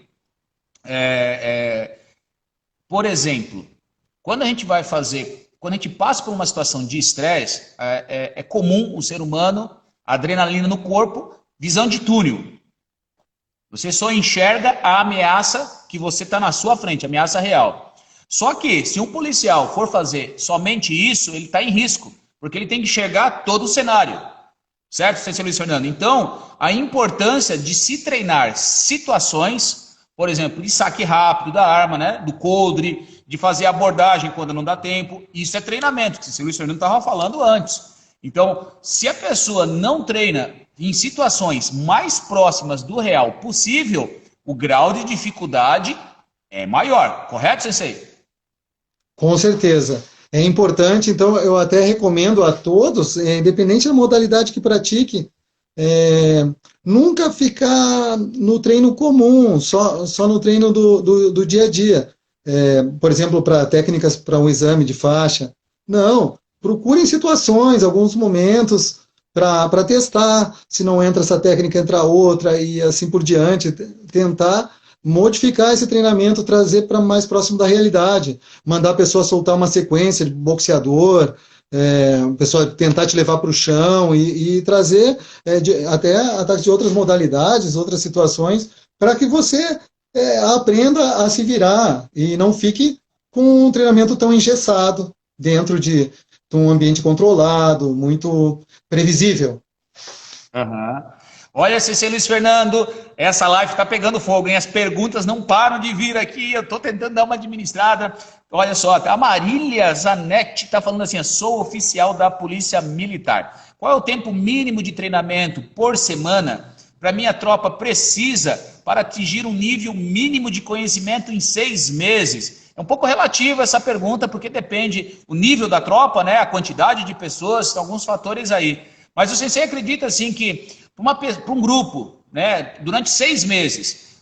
por exemplo, quando a gente passa por uma situação de estresse, é comum o ser humano, adrenalina no corpo, visão de túnel. Você só enxerga a ameaça que você está na sua frente, a ameaça real. Só que, se um policial for fazer somente isso, ele está em risco, porque ele tem que enxergar todo o cenário. Certo, Sensei Luiz Fernando? Então, a importância de se treinar situações, por exemplo, de saque rápido da arma, né, do coldre, de fazer abordagem quando não dá tempo, isso é treinamento, que o Sensei Luiz Fernando estava falando antes. Então, se a pessoa não treina em situações mais próximas do real possível, o grau de dificuldade é maior, correto, Sensei? Com certeza. É importante, então eu até recomendo a todos, independente da modalidade que pratique, nunca ficar no treino comum, só no treino do dia a dia. Por exemplo, para técnicas para um exame de faixa. Não, procurem situações, alguns momentos, para testar. Se não entra essa técnica, entra outra e assim por diante. Tentar modificar esse treinamento, trazer para mais próximo da realidade, mandar a pessoa soltar uma sequência de boxeador, a pessoa tentar te levar para o chão e trazer até ataques de outras modalidades, outras situações, para que você aprenda a se virar e não fique com um treinamento tão engessado dentro de um ambiente controlado, muito previsível. Uhum. Olha, Sensei Luiz Fernando, essa live está pegando fogo, hein? As perguntas não param de vir aqui, eu estou tentando dar uma administrada. Olha só, a Marília Zanetti está falando assim, sou oficial da Polícia Militar. Qual é o tempo mínimo de treinamento por semana para minha tropa precisa para atingir um nível mínimo de conhecimento em 6 meses? É um pouco relativa essa pergunta, porque depende o nível da tropa, né? A quantidade de pessoas, tem alguns fatores aí. Mas o Sensei acredita assim que para um grupo, né, durante 6 meses,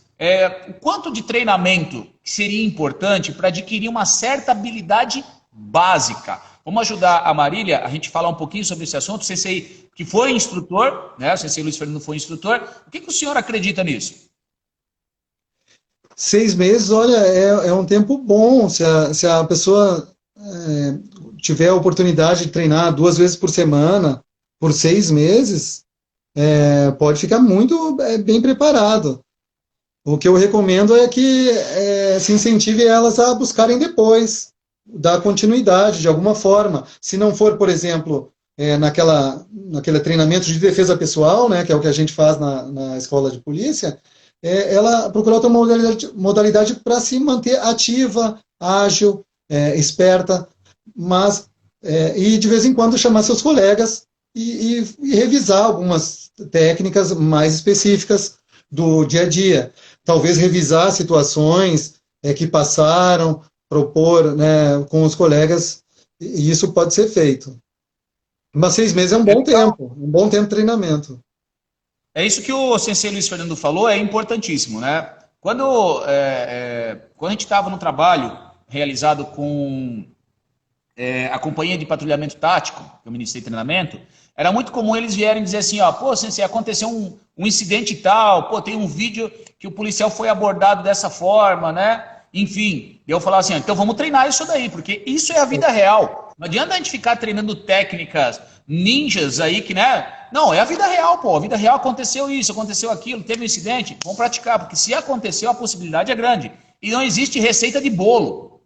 o quanto de treinamento seria importante para adquirir uma certa habilidade básica? Vamos ajudar a Marília a gente falar um pouquinho sobre esse assunto. O Sensei que foi instrutor, né, o Sensei Luiz Fernando foi instrutor, o que o senhor acredita nisso? 6 meses, olha, é um tempo bom. Se a pessoa tiver a oportunidade de treinar 2 vezes por semana, por 6 meses, pode ficar muito bem preparado. O que eu recomendo é que se incentive elas a buscarem depois, dar continuidade de alguma forma. Se não for, por exemplo, naquele treinamento de defesa pessoal, né, que é o que a gente faz na escola de polícia, ela procurar outra modalidade para se manter ativa, ágil, esperta, mas e de vez em quando chamar seus colegas e revisar algumas técnicas mais específicas do dia a dia. Talvez revisar situações que passaram, propor, né, com os colegas, e isso pode ser feito. Mas 6 meses é um bom tempo de treinamento. É isso que o Sensei Luiz Fernando falou, é importantíssimo, né? Quando a gente estava no trabalho realizado com a companhia de patrulhamento tático, que eu ministrei treinamento, era muito comum eles vierem dizer assim, ó, pô, Sensei, aconteceu um incidente tal, pô, tem um vídeo que o policial foi abordado dessa forma, né? Enfim, eu falava assim, então vamos treinar isso daí, porque isso é a vida real. Não adianta a gente ficar treinando técnicas ninjas aí que, né? Não, é a vida real, pô. A vida real aconteceu isso, aconteceu aquilo, teve um incidente, vamos praticar, porque se aconteceu, a possibilidade é grande. E não existe receita de bolo.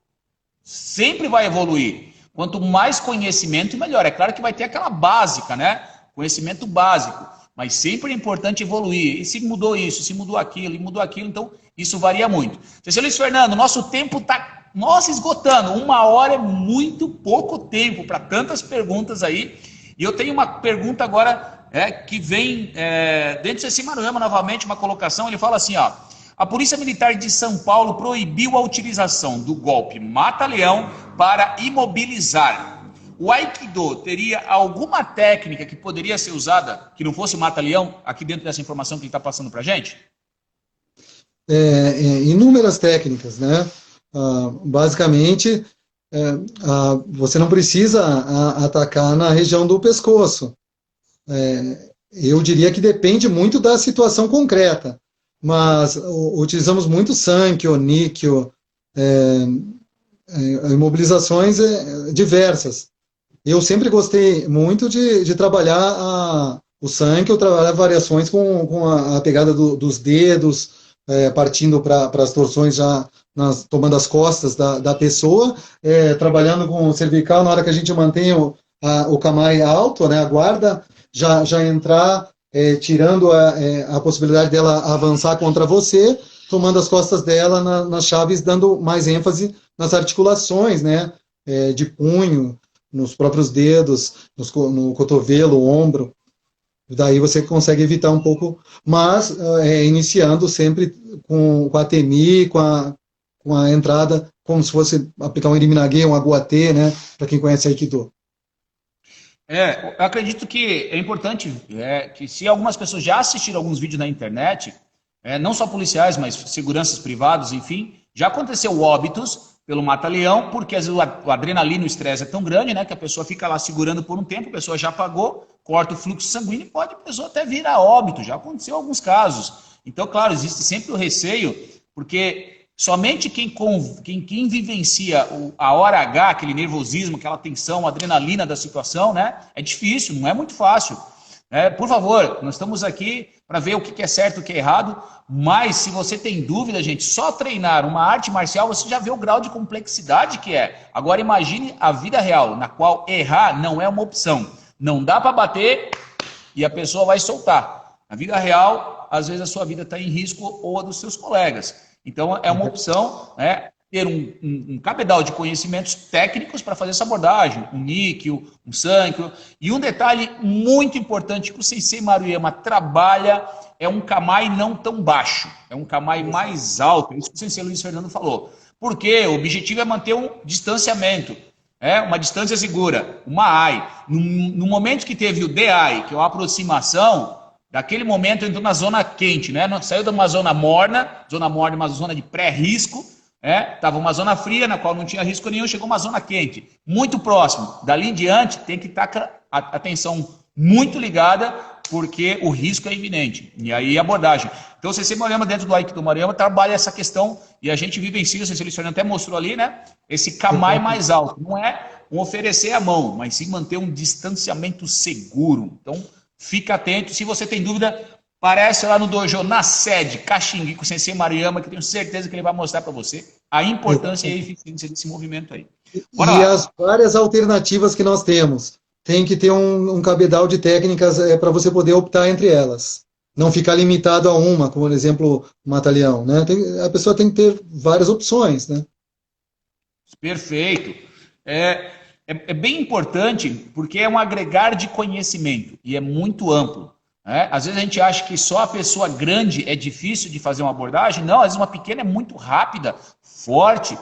Sempre vai evoluir. Quanto mais conhecimento, melhor. É claro que vai ter aquela básica, né? Conhecimento básico. Mas sempre é importante evoluir. E se mudou isso, se mudou aquilo, e mudou aquilo, então isso varia muito. Sensei Luiz Fernando, nosso tempo está, nossa, esgotando. 1 hora é muito pouco tempo para tantas perguntas aí. E eu tenho uma pergunta agora que vem dentro do Sensei Maruyama, novamente, uma colocação. Ele fala assim, ó. A Polícia Militar de São Paulo proibiu a utilização do golpe mata-leão para imobilizar. O Aikido teria alguma técnica que poderia ser usada que não fosse mata-leão, aqui dentro dessa informação que ele está passando para a gente? Inúmeras técnicas, né? Basicamente, você não precisa atacar na região do pescoço. Eu diria que depende muito da situação concreta, mas utilizamos muito Sankyo, Nikyo, imobilizações diversas. Eu sempre gostei muito de trabalhar o Sankyo, trabalhar variações com a pegada dos dedos, partindo para as torções já tomando as costas da pessoa, trabalhando com o cervical, na hora que a gente mantém o kamae alto, né, a guarda, já entrar tirando a possibilidade dela avançar contra você, tomando as costas dela nas chaves, dando mais ênfase nas articulações, né, de punho, nos próprios dedos, no cotovelo, ombro. Daí você consegue evitar um pouco, mas iniciando sempre com a temi, com a entrada, como se fosse aplicar um Iriminage, um Aguatê, né, para quem conhece Aikido. Eu acredito que é importante que se algumas pessoas já assistiram alguns vídeos na internet, não só policiais, mas seguranças privados, enfim, já aconteceu óbitos pelo mata-leão, porque às vezes o adrenalina, o estresse é tão grande, né, que a pessoa fica lá segurando por um tempo, a pessoa já apagou, corta o fluxo sanguíneo e pode a pessoa até vir a óbito, já aconteceu em alguns casos. Então, claro, existe sempre o receio, porque somente quem vivencia a hora H, aquele nervosismo, aquela tensão, a adrenalina da situação, né, é difícil, não é muito fácil. Por favor, nós estamos aqui para ver o que é certo e o que é errado, mas se você tem dúvida, gente, só treinar uma arte marcial, você já vê o grau de complexidade que é. Agora imagine a vida real, na qual errar não é uma opção. Não dá para bater e a pessoa vai soltar. Na vida real, às vezes a sua vida está em risco ou a dos seus colegas. Então, é uma opção, né, ter um cabedal de conhecimentos técnicos para fazer essa abordagem, um níquel, um sâncro. E um detalhe muito importante que o Sensei Maruyama trabalha é um Kamae não tão baixo, é um Kamae mais alto, é isso que o Sensei Luiz Fernando falou. Porque o objetivo é manter um distanciamento, uma distância segura, uma AI. No momento que teve o DI, que é a aproximação, daquele momento entrou na zona quente, né? Saiu de uma zona morna, uma zona de pré-risco, estava uma zona fria, na qual não tinha risco nenhum, chegou uma zona quente, muito próximo. Dali em diante, tem que estar com a atenção muito ligada, porque o risco é iminente. E aí a abordagem. Então, o Sensei Maruyama, dentro do Aikido Maruyama, trabalha essa questão, e a gente vivencia, o Sensei Luiz Fernando até mostrou ali, né? Esse Kamae mais alto. Não é um oferecer a mão, mas sim manter um distanciamento seguro. Então, fica atento. Se você tem dúvida, aparece lá no dojo, na sede, Caxingui, com o Sensei Maruyama, que eu tenho certeza que ele vai mostrar para você a importância e a eficiência desse movimento aí. Bora lá. As várias alternativas que nós temos. Tem que ter um cabedal de técnicas para você poder optar entre elas. Não ficar limitado a uma, como, por exemplo, o mata-leão, né? A pessoa tem que ter várias opções, né? Perfeito. É bem importante, porque é um agregar de conhecimento e é muito amplo. Às vezes a gente acha que só a pessoa grande é difícil de fazer uma abordagem. Não, às vezes uma pequena é muito rápida, forte,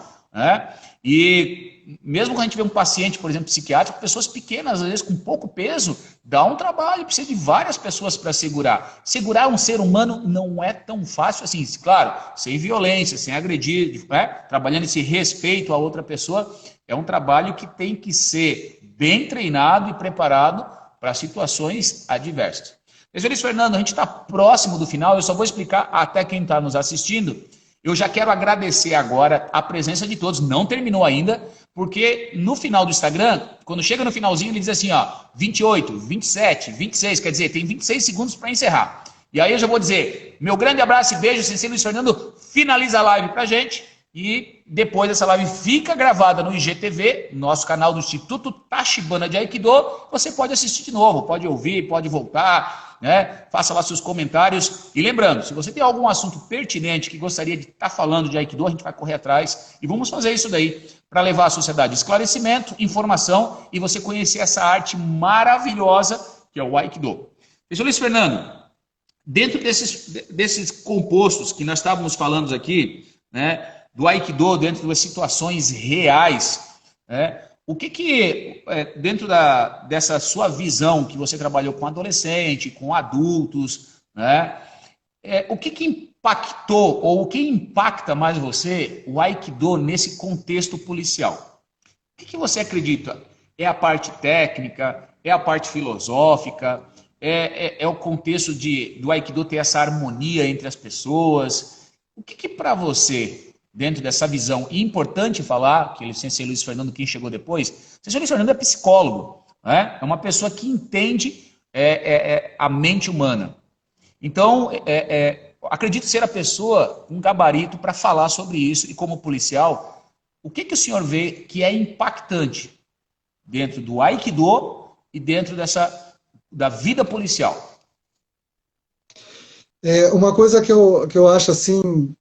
e mesmo quando a gente vê um paciente, por exemplo, psiquiátrico, pessoas pequenas, às vezes com pouco peso, dá um trabalho, precisa de várias pessoas para segurar. Segurar um ser humano não é tão fácil assim, claro, sem violência, sem agredir, trabalhando esse respeito a outra pessoa, é um trabalho que tem que ser bem treinado e preparado para situações adversas. Professor Luiz Fernando, a gente está próximo do final, eu só vou explicar até quem está nos assistindo. Eu já quero agradecer agora a presença de todos, não terminou ainda, porque no final do Instagram, quando chega no finalzinho, ele diz assim, 28, 27, 26, quer dizer, tem 26 segundos para encerrar. E aí eu já vou dizer, meu grande abraço e beijo, Sensei Luiz Fernando, finaliza a live para a gente, e depois essa live fica gravada no IGTV, nosso canal do Instituto Tachibana de Aikido, você pode assistir de novo, pode ouvir, pode voltar, faça lá seus comentários. E lembrando, se você tem algum assunto pertinente que gostaria de estar falando de Aikido, a gente vai correr atrás e vamos fazer isso daí para levar à sociedade esclarecimento, informação e você conhecer essa arte maravilhosa que é o Aikido. Professor Luiz Fernando, dentro desses compostos que nós estávamos falando aqui, do Aikido, dentro das situações reais, o que dentro dessa sua visão, que você trabalhou com adolescente, com adultos, o que impactou, ou o que impacta mais você, o Aikido, nesse contexto policial? O que você acredita? É a parte técnica? É a parte filosófica? É o contexto do Aikido ter essa harmonia entre as pessoas? O que para você, dentro dessa visão, e importante falar, que o Sensei Luiz Fernando, quem chegou depois, o Sensei Luiz Fernando é psicólogo, é uma pessoa que entende a mente humana. Então, acredito ser a pessoa, um gabarito para falar sobre isso, e como policial, o que o senhor vê que é impactante dentro do Aikido e dentro da vida policial? Uma coisa que eu acho assim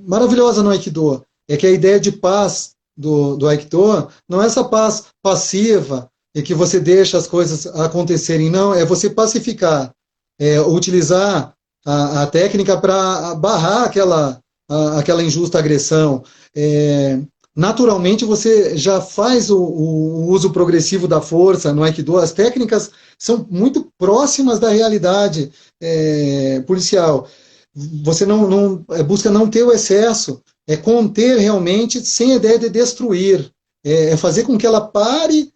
maravilhosa no Aikido é que a ideia de paz do Aikido não é essa paz passiva e que você deixa as coisas acontecerem, não, é você pacificar, utilizar a técnica para barrar aquela injusta agressão. Naturalmente você já faz o uso progressivo da força no Aikido, as técnicas são muito próximas da realidade policial. Você não busca não ter o excesso, é conter realmente sem a ideia de destruir, fazer com que ela pare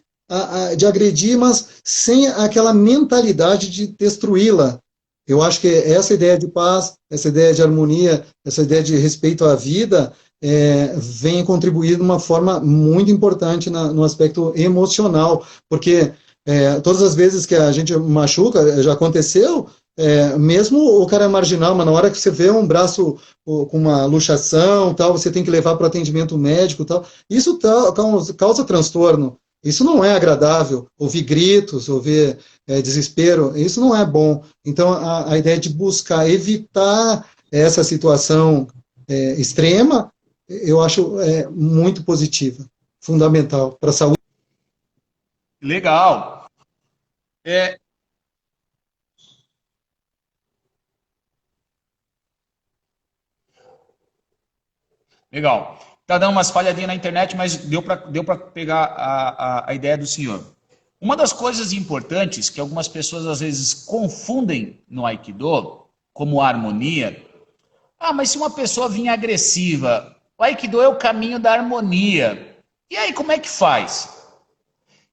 de agredir, mas sem aquela mentalidade de destruí-la. Eu acho que essa ideia de paz, essa ideia de harmonia, essa ideia de respeito à vida, vem contribuir de uma forma muito importante no aspecto emocional, porque todas as vezes que a gente machuca, já aconteceu, mesmo o cara é marginal, mas na hora que você vê um braço com uma luxação, tal, você tem que levar para o atendimento médico, tal, isso causa transtorno. Isso não é agradável, ouvir gritos, ouvir desespero, isso não é bom. Então, a ideia de buscar evitar essa situação extrema, eu acho muito positiva, fundamental para a saúde. Legal. É, legal. Tá dando umas falhadinhas na internet, mas deu para pegar a ideia do senhor. Uma das coisas importantes que algumas pessoas às vezes confundem no Aikido, como a harmonia. Ah, mas se uma pessoa vir agressiva, o Aikido é o caminho da harmonia. E aí, como é que faz?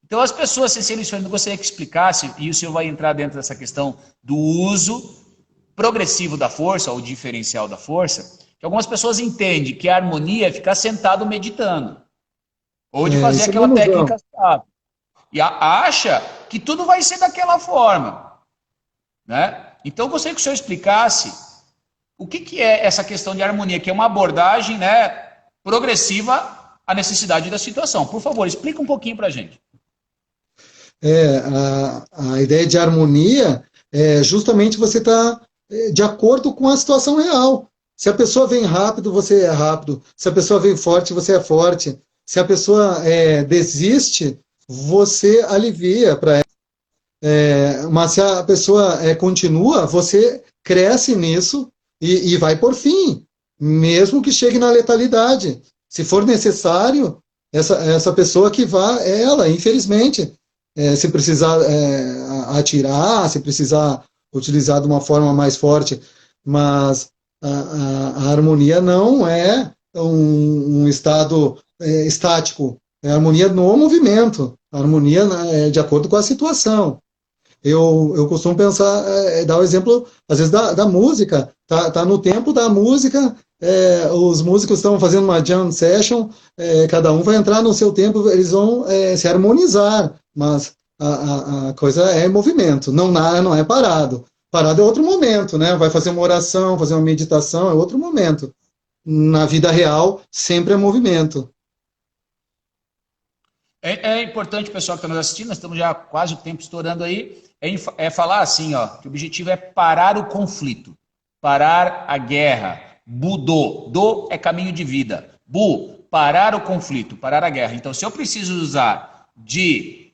Então, as pessoas, se Luiz Fernando, gostaria que explicasse, e o senhor vai entrar dentro dessa questão do uso progressivo da força, ou diferencial da força, que algumas pessoas entendem que a harmonia é ficar sentado meditando, ou de fazer Isso é uma aquela ilusão. técnica sábia. E acha que tudo vai ser daquela forma, né? Então, eu gostaria que o senhor explicasse o que é essa questão de harmonia, que é uma abordagem, né, progressiva à necessidade da situação. Por favor, explica um pouquinho para a gente. A ideia de harmonia é justamente você estar de acordo com a situação real. Se a pessoa vem rápido, você é rápido. Se a pessoa vem forte, você é forte. Se a pessoa desiste, você alivia para ela. Mas se a pessoa continua, você cresce nisso e vai por fim, mesmo que chegue na letalidade. Se for necessário, essa pessoa que vá é ela, infelizmente. Se precisar atirar, se precisar utilizar de uma forma mais forte, mas a harmonia não é um estado estático, é harmonia no movimento, a harmonia de acordo com a situação. Eu costumo pensar, dar o exemplo, às vezes, da música. Tá no tempo da música, os músicos estão fazendo uma jam session, cada um vai entrar no seu tempo, eles vão se harmonizar, mas a coisa é em movimento, não é parado. Parado é outro momento, né? Vai fazer uma oração, fazer uma meditação, é outro momento. Na vida real, sempre é movimento. É importante, pessoal que está nos assistindo, nós estamos já quase o tempo estourando aí, falar assim, ó, que o objetivo é parar o conflito, parar a guerra. Budô, do é caminho de vida. Bu, parar o conflito, parar a guerra. Então, se eu preciso usar de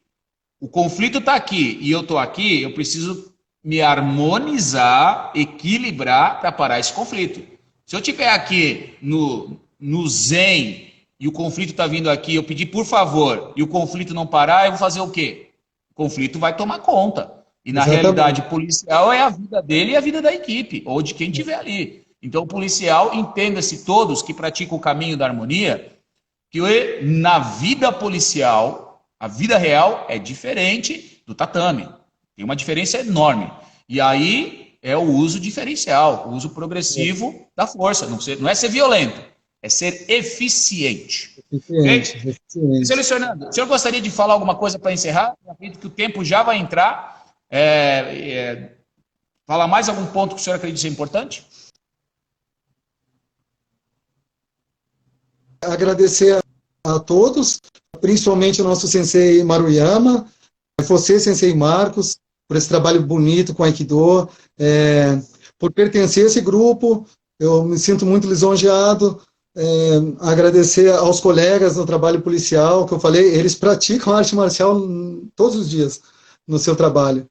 o conflito está aqui e eu estou aqui, eu preciso me harmonizar, equilibrar para parar esse conflito. Se eu estiver aqui no zen e o conflito está vindo aqui, eu pedir por favor e o conflito não parar, eu vou fazer o quê? O conflito vai tomar conta. E na Exatamente. realidade policial é a vida dele e a vida da equipe, ou de quem estiver ali. Então o policial, entenda-se todos que praticam o caminho da harmonia, que na vida policial, a vida real é diferente do tatame. Tem uma diferença enorme. E aí é o uso diferencial, o uso progressivo da força. Não é ser violento, é ser eficiente. Eficiente, Ok? eficiente. Selecionando, o senhor gostaria de falar alguma coisa para encerrar? Eu acredito que o tempo já vai entrar. Falar mais algum ponto que o senhor acredita ser importante? Agradecer a todos, principalmente o nosso sensei Maruyama, você, sensei Marcos, por esse trabalho bonito com Aikido, por pertencer a esse grupo, eu me sinto muito lisonjeado, agradecer aos colegas no trabalho policial, que eu falei, eles praticam arte marcial todos os dias no seu trabalho,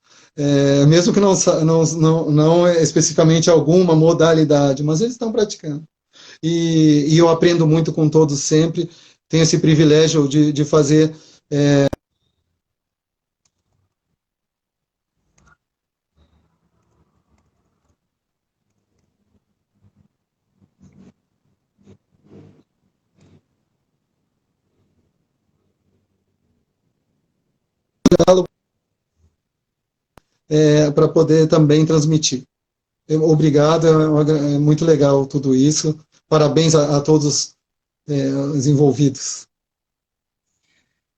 mesmo que não especificamente alguma modalidade, mas eles estão praticando. E eu aprendo muito com todos sempre, tenho esse privilégio de fazer para poder também transmitir. Obrigado, é muito legal tudo isso. Parabéns a todos os envolvidos.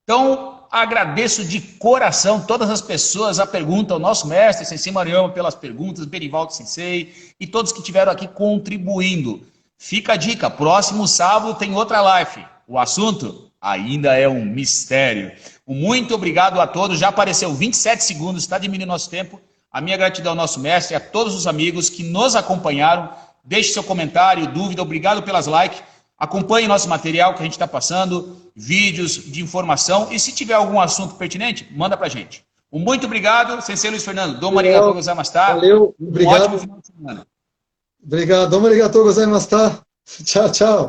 Então, agradeço de coração todas as pessoas, a pergunta, o nosso mestre, Sensei Mariama, pelas perguntas, Berivaldo Sensei, e todos que estiveram aqui contribuindo. Fica a dica, próximo sábado tem outra live. O assunto ainda é um mistério. Um muito obrigado a todos. Já apareceu 27 segundos, está diminuindo nosso tempo. A minha gratidão ao nosso mestre e a todos os amigos que nos acompanharam. Deixe seu comentário, dúvida, obrigado pelas likes. Acompanhe nosso material que a gente está passando, vídeos de informação. E se tiver algum assunto pertinente, manda para a gente. Um muito obrigado, Sensei Luiz Fernando. Domo arigatou gozaimasu. Valeu, obrigado. Um ótimo final de semana. Obrigado, domo arigatou gozaimasu. Tchau, tchau.